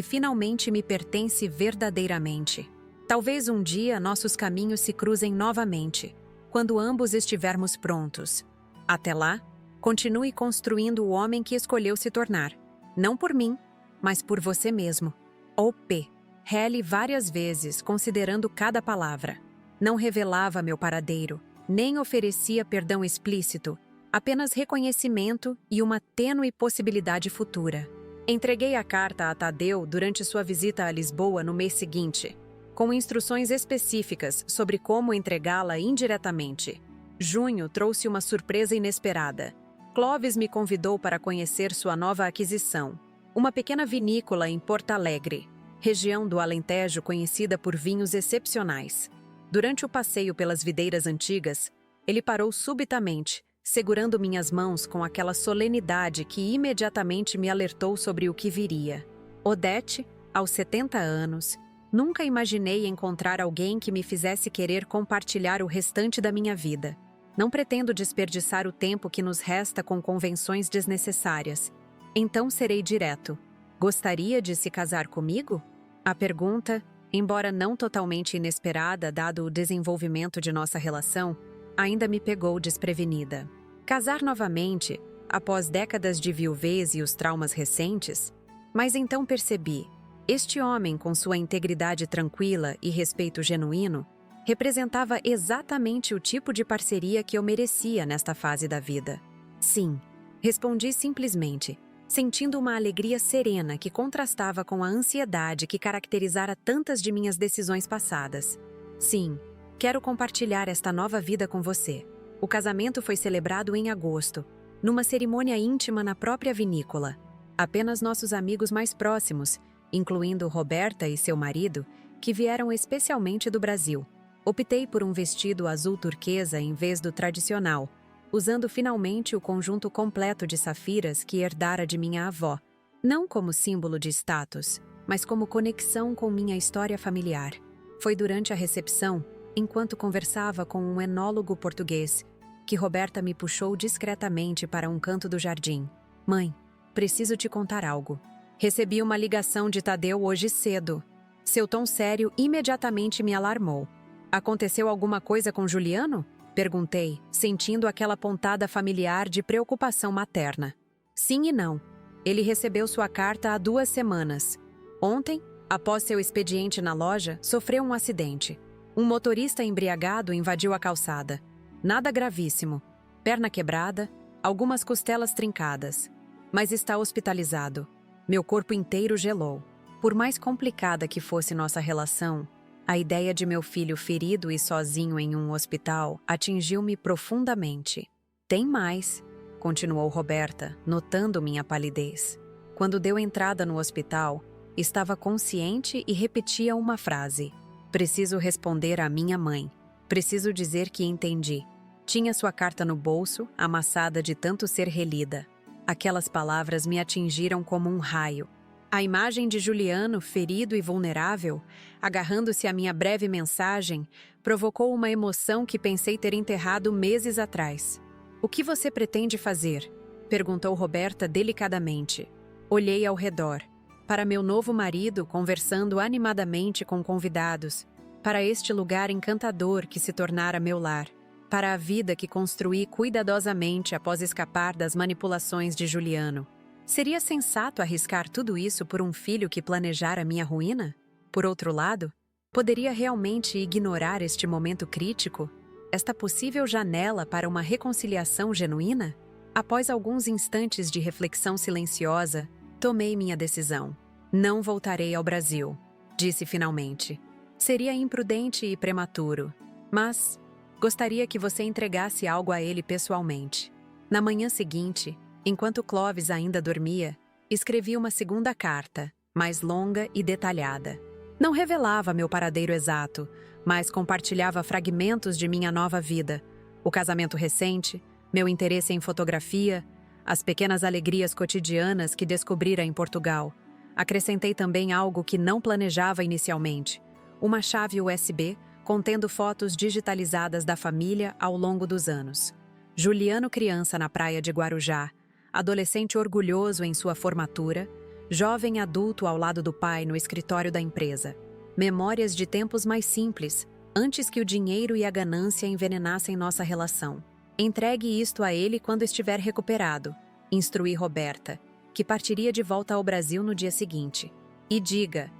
finalmente me pertence verdadeiramente. Talvez um dia nossos caminhos se cruzem novamente, quando ambos estivermos prontos. Até lá, continue construindo o homem que escolheu se tornar. Não por mim, mas por você mesmo. O.P. Rele várias vezes, considerando cada palavra. Não revelava meu paradeiro, nem oferecia perdão explícito, apenas reconhecimento e uma tênue possibilidade futura. Entreguei a carta a Tadeu durante sua visita a Lisboa no mês seguinte, com instruções específicas sobre como entregá-la indiretamente. Junho trouxe uma surpresa inesperada. Clóvis me convidou para conhecer sua nova aquisição, uma pequena vinícola em Porto Alegre, região do Alentejo conhecida por vinhos excepcionais. Durante o passeio pelas videiras antigas, ele parou subitamente, segurando minhas mãos com aquela solenidade que imediatamente me alertou sobre o que viria. Odete, aos 70 anos, nunca imaginei encontrar alguém que me fizesse querer compartilhar o restante da minha vida. Não pretendo desperdiçar o tempo que nos resta com convenções desnecessárias. Então serei direto. Gostaria de se casar comigo? A pergunta, embora não totalmente inesperada dado o desenvolvimento de nossa relação, ainda me pegou desprevenida. Casar novamente, após décadas de viuvez e os traumas recentes? Mas então percebi, este homem com sua integridade tranquila e respeito genuíno, representava exatamente o tipo de parceria que eu merecia nesta fase da vida. Sim, respondi simplesmente, sentindo uma alegria serena que contrastava com a ansiedade que caracterizara tantas de minhas decisões passadas. Sim, quero compartilhar esta nova vida com você. O casamento foi celebrado em agosto, numa cerimônia íntima na própria vinícola. Apenas nossos amigos mais próximos, incluindo Roberta e seu marido, que vieram especialmente do Brasil. Optei por um vestido azul turquesa em vez do tradicional, usando finalmente o conjunto completo de safiras que herdara de minha avó, não como símbolo de status, mas como conexão com minha história familiar. Foi durante a recepção, enquanto conversava com um enólogo português, que Roberta me puxou discretamente para um canto do jardim. Mãe, preciso te contar algo. Recebi uma ligação de Tadeu hoje cedo. Seu tom sério imediatamente me alarmou. Aconteceu alguma coisa com Juliano? Perguntei, sentindo aquela pontada familiar de preocupação materna. Sim e não. Ele recebeu sua carta há 2 semanas. Ontem, após seu expediente na loja, sofreu um acidente. Um motorista embriagado invadiu a calçada. Nada gravíssimo. Perna quebrada, algumas costelas trincadas. Mas está hospitalizado. Meu corpo inteiro gelou. Por mais complicada que fosse nossa relação, a ideia de meu filho ferido e sozinho em um hospital atingiu-me profundamente. Tem mais, continuou Roberta, notando minha palidez. Quando deu entrada no hospital, estava consciente e repetia uma frase. Preciso responder à minha mãe. Preciso dizer que entendi. Tinha sua carta no bolso, amassada de tanto ser relida. Aquelas palavras me atingiram como um raio. A imagem de Juliano, ferido e vulnerável, agarrando-se à minha breve mensagem, provocou uma emoção que pensei ter enterrado meses atrás. O que você pretende fazer? Perguntou Roberta delicadamente. Olhei ao redor. Para meu novo marido conversando animadamente com convidados. Para este lugar encantador que se tornara meu lar. para a vida que construí cuidadosamente após escapar das manipulações de Juliano. Seria sensato arriscar tudo isso por um filho que planejara minha ruína? Por outro lado, poderia realmente ignorar este momento crítico? Esta possível janela para uma reconciliação genuína? Após alguns instantes de reflexão silenciosa, tomei minha decisão. Não voltarei ao Brasil, disse finalmente. Seria imprudente e prematuro, mas gostaria que você entregasse algo a ele pessoalmente. Na manhã seguinte, enquanto Clovis ainda dormia, escrevi uma segunda carta, mais longa e detalhada. Não revelava meu paradeiro exato, mas compartilhava fragmentos de minha nova vida, o casamento recente, meu interesse em fotografia, as pequenas alegrias cotidianas que descobrira em Portugal. Acrescentei também algo que não planejava inicialmente, uma chave USB contendo fotos digitalizadas da família ao longo dos anos. Juliano criança na praia de Guarujá, adolescente orgulhoso em sua formatura, jovem adulto ao lado do pai no escritório da empresa. Memórias de tempos mais simples, antes que o dinheiro e a ganância envenenassem nossa relação. Entregue isto a ele quando estiver recuperado, instruí Roberta, que partiria de volta ao Brasil no dia seguinte. E diga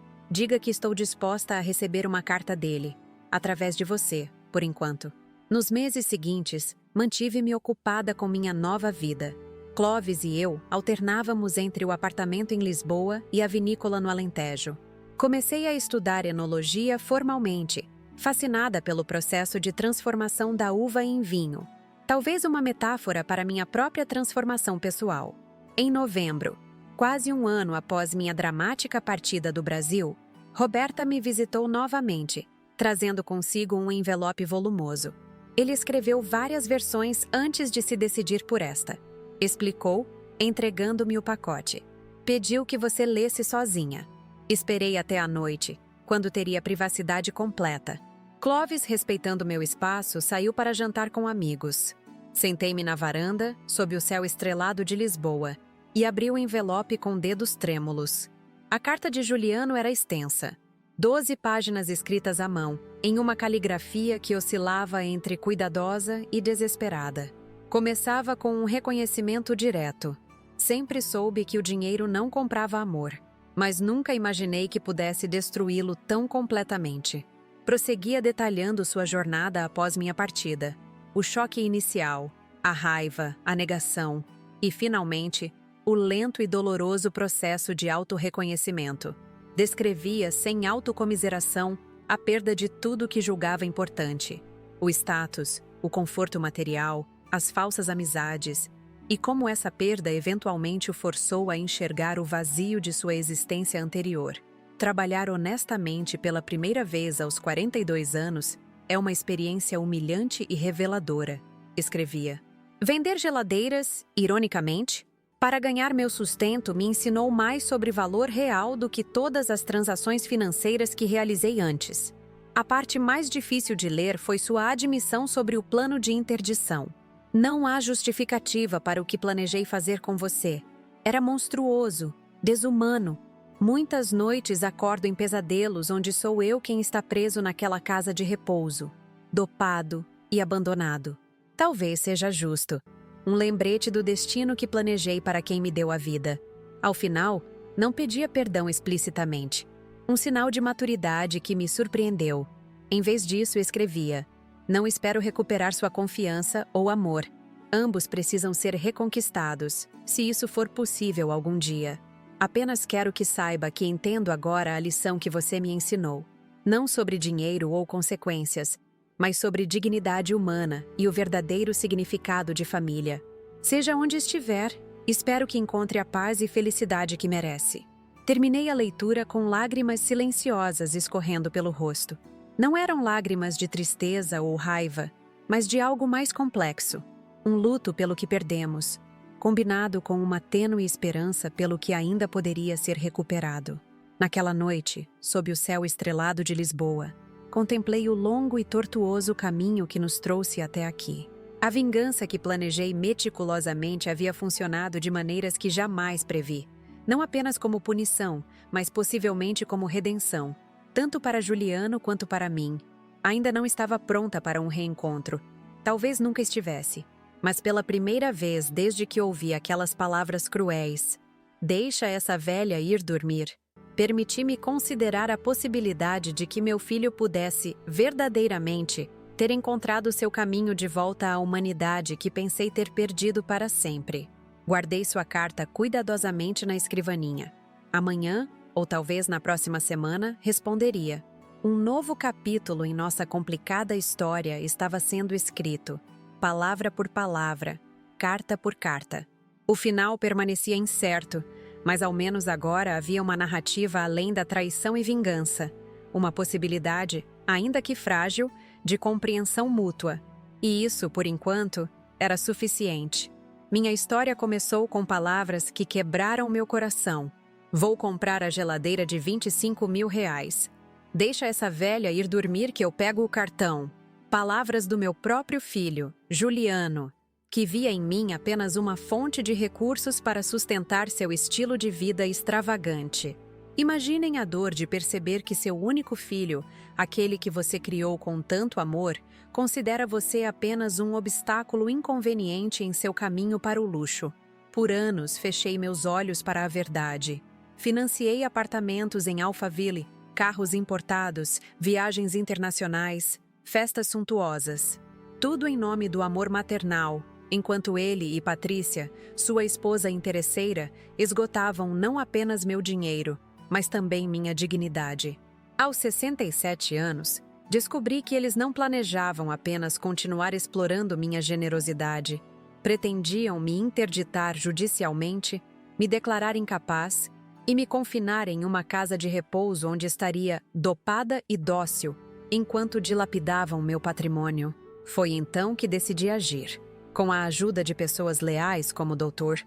que estou disposta a receber uma carta dele, através de você, por enquanto. Nos meses seguintes, mantive-me ocupada com minha nova vida. Clovis e eu alternávamos entre o apartamento em Lisboa e a vinícola no Alentejo. Comecei a estudar enologia formalmente, fascinada pelo processo de transformação da uva em vinho. Talvez uma metáfora para minha própria transformação pessoal. Em novembro, quase um ano após minha dramática partida do Brasil, Roberta me visitou novamente, trazendo consigo um envelope volumoso. Ele escreveu várias versões antes de se decidir por esta. Explicou, entregando-me o pacote. Pediu que você lesse sozinha. Esperei até a noite, quando teria privacidade completa. Clovis, respeitando meu espaço, saiu para jantar com amigos. Sentei-me na varanda, sob o céu estrelado de Lisboa, e abri o envelope com dedos trêmulos. A carta de Juliano era extensa. 12 páginas escritas à mão, em uma caligrafia que oscilava entre cuidadosa e desesperada. Começava com um reconhecimento direto. Sempre soube que o dinheiro não comprava amor, mas nunca imaginei que pudesse destruí-lo tão completamente. Prosseguia detalhando sua jornada após minha partida. O choque inicial, a raiva, a negação e, finalmente, o lento e doloroso processo de autorreconhecimento. Descrevia, sem autocomiseração, a perda de tudo que julgava importante. O status, o conforto material, as falsas amizades, e como essa perda eventualmente o forçou a enxergar o vazio de sua existência anterior. Trabalhar honestamente pela primeira vez aos 42 anos é uma experiência humilhante e reveladora, escrevia. Vender geladeiras, ironicamente, para ganhar meu sustento me ensinou mais sobre valor real do que todas as transações financeiras que realizei antes. A parte mais difícil de ler foi sua admissão sobre o plano de interdição. Não há justificativa para o que planejei fazer com você. Era monstruoso, desumano. Muitas noites acordo em pesadelos onde sou eu quem está preso naquela casa de repouso, dopado e abandonado. Talvez seja justo. Um lembrete do destino que planejei para quem me deu a vida. Ao final, não pedia perdão explicitamente. Um sinal de maturidade que me surpreendeu. Em vez disso, escrevia: não espero recuperar sua confiança ou amor. Ambos precisam ser reconquistados, se isso for possível algum dia. Apenas quero que saiba que entendo agora a lição que você me ensinou. Não sobre dinheiro ou consequências, mas sobre dignidade humana e o verdadeiro significado de família. Seja onde estiver, espero que encontre a paz e felicidade que merece. Terminei a leitura com lágrimas silenciosas escorrendo pelo rosto. Não eram lágrimas de tristeza ou raiva, mas de algo mais complexo. Um luto pelo que perdemos, combinado com uma tênue esperança pelo que ainda poderia ser recuperado. Naquela noite, sob o céu estrelado de Lisboa, contemplei o longo e tortuoso caminho que nos trouxe até aqui. A vingança que planejei meticulosamente havia funcionado de maneiras que jamais previ, não apenas como punição, mas possivelmente como redenção, tanto para Juliano quanto para mim. Ainda não estava pronta para um reencontro. Talvez nunca estivesse, mas pela primeira vez desde que ouvi aquelas palavras cruéis, deixa essa velha ir dormir, permiti-me considerar a possibilidade de que meu filho pudesse, verdadeiramente, ter encontrado seu caminho de volta à humanidade que pensei ter perdido para sempre. Guardei sua carta cuidadosamente na escrivaninha. Amanhã, ou talvez na próxima semana, responderia. Um novo capítulo em nossa complicada história estava sendo escrito, palavra por palavra, carta por carta. O final permanecia incerto, mas ao menos agora havia uma narrativa além da traição e vingança, uma possibilidade, ainda que frágil, de compreensão mútua. E isso, por enquanto, era suficiente. Minha história começou com palavras que quebraram meu coração. Vou comprar a geladeira de R$ 25.000. Deixa essa velha ir dormir que eu pego o cartão. Palavras do meu próprio filho, Juliano, que via em mim apenas uma fonte de recursos para sustentar seu estilo de vida extravagante. Imaginem a dor de perceber que seu único filho, aquele que você criou com tanto amor, considera você apenas um obstáculo inconveniente em seu caminho para o luxo. Por anos, fechei meus olhos para a verdade. Financiei apartamentos em Alphaville, carros importados, viagens internacionais, festas suntuosas. Tudo em nome do amor maternal, enquanto ele e Patrícia, sua esposa interesseira, esgotavam não apenas meu dinheiro, mas também minha dignidade. Aos 67 anos, descobri que eles não planejavam apenas continuar explorando minha generosidade. Pretendiam me interditar judicialmente, me declarar incapaz e me confinar em uma casa de repouso onde estaria dopada e dócil, enquanto dilapidavam meu patrimônio. Foi então que decidi agir. Com a ajuda de pessoas leais como o doutor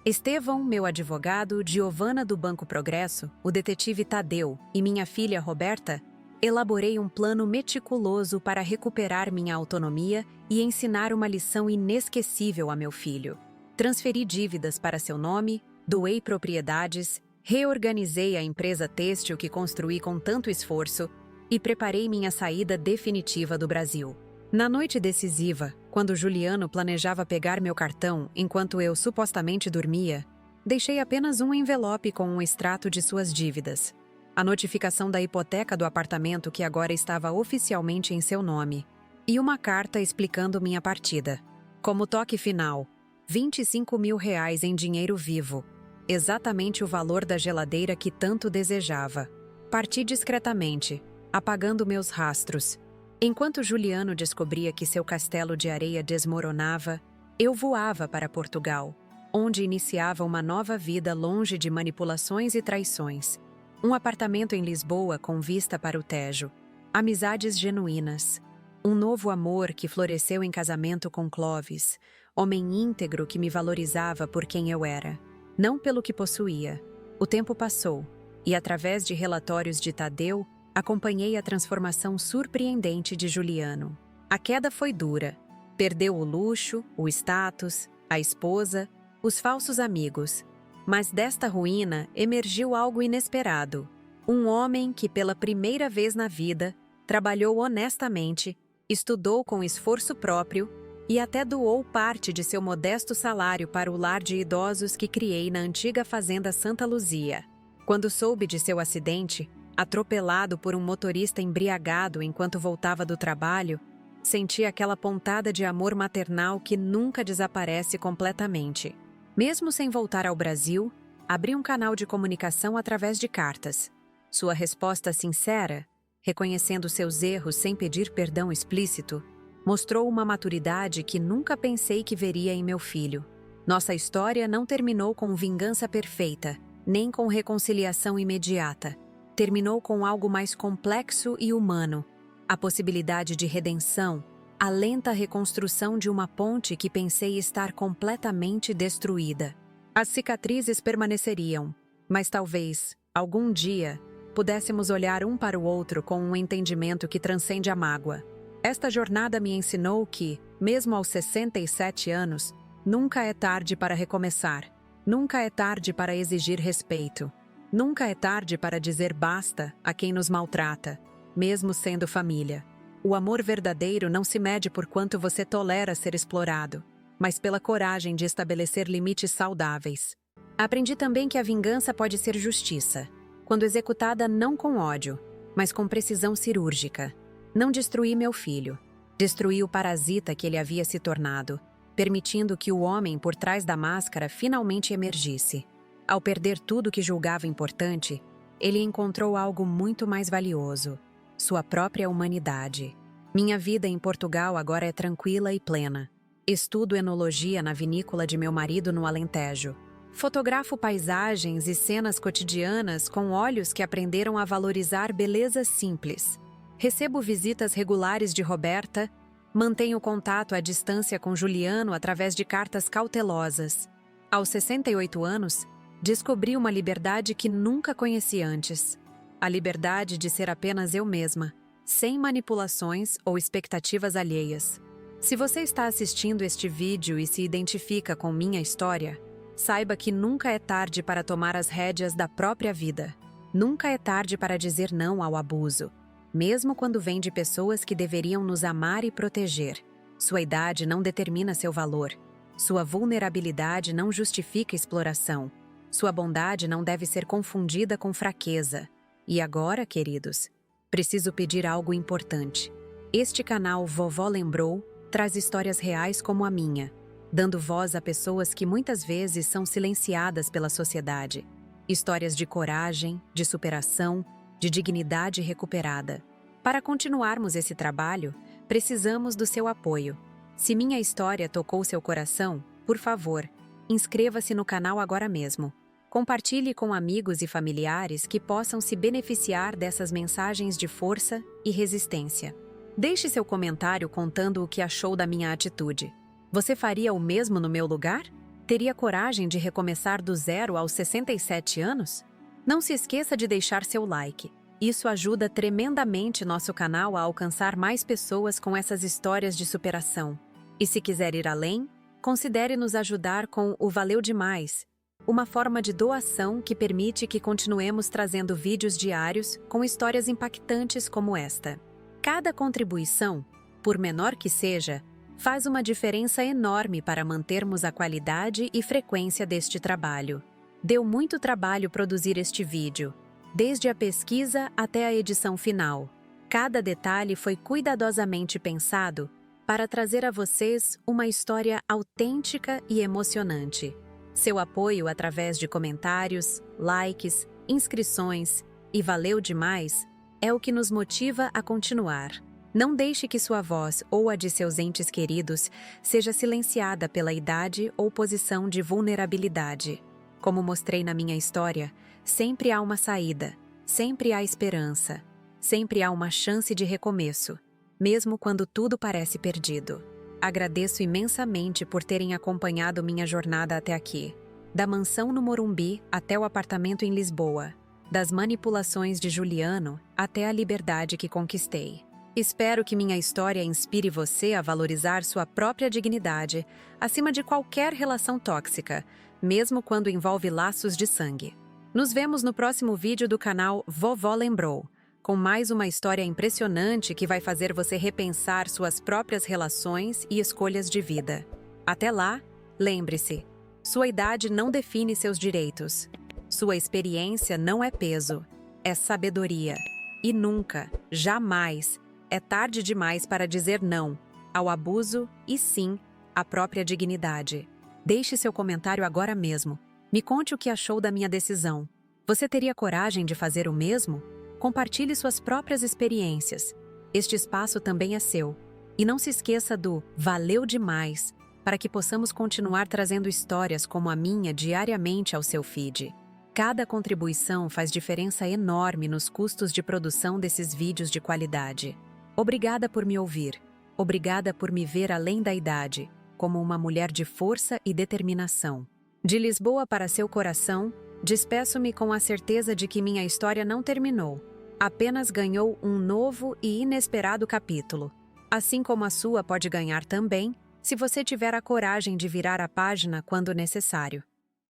Estevão, meu advogado, Giovana do Banco Progresso, o detetive Tadeu e minha filha Roberta, elaborei um plano meticuloso para recuperar minha autonomia e ensinar uma lição inesquecível a meu filho. Transferi dívidas para seu nome, doei propriedades, reorganizei a empresa têxtil que construí com tanto esforço e preparei minha saída definitiva do Brasil. Na noite decisiva, quando Juliano planejava pegar meu cartão enquanto eu supostamente dormia, deixei apenas um envelope com um extrato de suas dívidas. A notificação da hipoteca do apartamento que agora estava oficialmente em seu nome, e uma carta explicando minha partida. Como toque final, R$ 25.000 em dinheiro vivo, exatamente o valor da geladeira que tanto desejava. Parti discretamente, apagando meus rastros. Enquanto Juliano descobria que seu castelo de areia desmoronava, eu voava para Portugal, onde iniciava uma nova vida longe de manipulações e traições. Um apartamento em Lisboa com vista para o Tejo. Amizades genuínas. Um novo amor que floresceu em casamento com Clovis, homem íntegro que me valorizava por quem eu era, não pelo que possuía. O tempo passou, e através de relatórios de Tadeu, acompanhei a transformação surpreendente de Juliano. A queda foi dura. Perdeu o luxo, o status, a esposa, os falsos amigos. Mas desta ruína emergiu algo inesperado. Um homem que pela primeira vez na vida trabalhou honestamente, estudou com esforço próprio e até doou parte de seu modesto salário para o lar de idosos que criei na antiga fazenda Santa Luzia. Quando soube de seu acidente, atropelado por um motorista embriagado enquanto voltava do trabalho, senti aquela pontada de amor maternal que nunca desaparece completamente. Mesmo sem voltar ao Brasil, abri um canal de comunicação através de cartas. Sua resposta sincera, reconhecendo seus erros sem pedir perdão explícito, mostrou uma maturidade que nunca pensei que veria em meu filho. Nossa história não terminou com vingança perfeita, nem com reconciliação imediata. Terminou com algo mais complexo e humano, a possibilidade de redenção, a lenta reconstrução de uma ponte que pensei estar completamente destruída. As cicatrizes permaneceriam, mas talvez, algum dia, pudéssemos olhar um para o outro com um entendimento que transcende a mágoa. Esta jornada me ensinou que, mesmo aos 67 anos, nunca é tarde para recomeçar, nunca é tarde para exigir respeito. Nunca é tarde para dizer basta a quem nos maltrata, mesmo sendo família. O amor verdadeiro não se mede por quanto você tolera ser explorado, mas pela coragem de estabelecer limites saudáveis. Aprendi também que a vingança pode ser justiça, quando executada não com ódio, mas com precisão cirúrgica. Não destruí meu filho. Destruí o parasita que ele havia se tornado, permitindo que o homem por trás da máscara finalmente emergisse. Ao perder tudo que julgava importante, ele encontrou algo muito mais valioso: sua própria humanidade. Minha vida em Portugal agora é tranquila e plena. Estudo enologia na vinícola de meu marido no Alentejo. Fotografo paisagens e cenas cotidianas com olhos que aprenderam a valorizar belezas simples. Recebo visitas regulares de Roberta, mantenho contato à distância com Juliano através de cartas cautelosas. Aos 68 anos, descobri uma liberdade que nunca conheci antes. A liberdade de ser apenas eu mesma, sem manipulações ou expectativas alheias. Se você está assistindo este vídeo e se identifica com minha história, saiba que nunca é tarde para tomar as rédeas da própria vida. Nunca é tarde para dizer não ao abuso, mesmo quando vem de pessoas que deveriam nos amar e proteger. Sua idade não determina seu valor. Sua vulnerabilidade não justifica exploração. Sua bondade não deve ser confundida com fraqueza. E agora, queridos, preciso pedir algo importante. Este canal Vovó Lembrou traz histórias reais como a minha, dando voz a pessoas que muitas vezes são silenciadas pela sociedade. Histórias de coragem, de superação, de dignidade recuperada. Para continuarmos esse trabalho, precisamos do seu apoio. Se minha história tocou seu coração, por favor, inscreva-se no canal agora mesmo. Compartilhe com amigos e familiares que possam se beneficiar dessas mensagens de força e resistência. Deixe seu comentário contando o que achou da minha atitude. Você faria o mesmo no meu lugar? Teria coragem de recomeçar do zero aos 67 anos? Não se esqueça de deixar seu like. Isso ajuda tremendamente nosso canal a alcançar mais pessoas com essas histórias de superação. E se quiser ir além, considere nos ajudar com o Valeu Demais, uma forma de doação que permite que continuemos trazendo vídeos diários com histórias impactantes como esta. Cada contribuição, por menor que seja, faz uma diferença enorme para mantermos a qualidade e frequência deste trabalho. Deu muito trabalho produzir este vídeo, desde a pesquisa até a edição final. Cada detalhe foi cuidadosamente pensado para trazer a vocês uma história autêntica e emocionante. Seu apoio através de comentários, likes, inscrições e valeu demais é o que nos motiva a continuar. Não deixe que sua voz ou a de seus entes queridos seja silenciada pela idade ou posição de vulnerabilidade. Como mostrei na minha história, sempre há uma saída, sempre há esperança, sempre há uma chance de recomeço, mesmo quando tudo parece perdido. Agradeço imensamente por terem acompanhado minha jornada até aqui. Da mansão no Morumbi até o apartamento em Lisboa, das manipulações de Juliano até a liberdade que conquistei. Espero que minha história inspire você a valorizar sua própria dignidade acima de qualquer relação tóxica, mesmo quando envolve laços de sangue. Nos vemos no próximo vídeo do canal Vovó Lembrou, com mais uma história impressionante que vai fazer você repensar suas próprias relações e escolhas de vida. Até lá, lembre-se, sua idade não define seus direitos. Sua experiência não é peso, é sabedoria. E nunca, jamais, é tarde demais para dizer não ao abuso e sim à própria dignidade. Deixe seu comentário agora mesmo. Me conte o que achou da minha decisão. Você teria coragem de fazer o mesmo? Compartilhe suas próprias experiências. Este espaço também é seu. E não se esqueça do Valeu Demais, para que possamos continuar trazendo histórias como a minha diariamente ao seu feed. Cada contribuição faz diferença enorme nos custos de produção desses vídeos de qualidade. Obrigada por me ouvir. Obrigada por me ver além da idade, como uma mulher de força e determinação. De Lisboa para seu coração, despeço-me com a certeza de que minha história não terminou. Apenas ganhou um novo e inesperado capítulo. Assim como a sua pode ganhar também, se você tiver a coragem de virar a página quando necessário.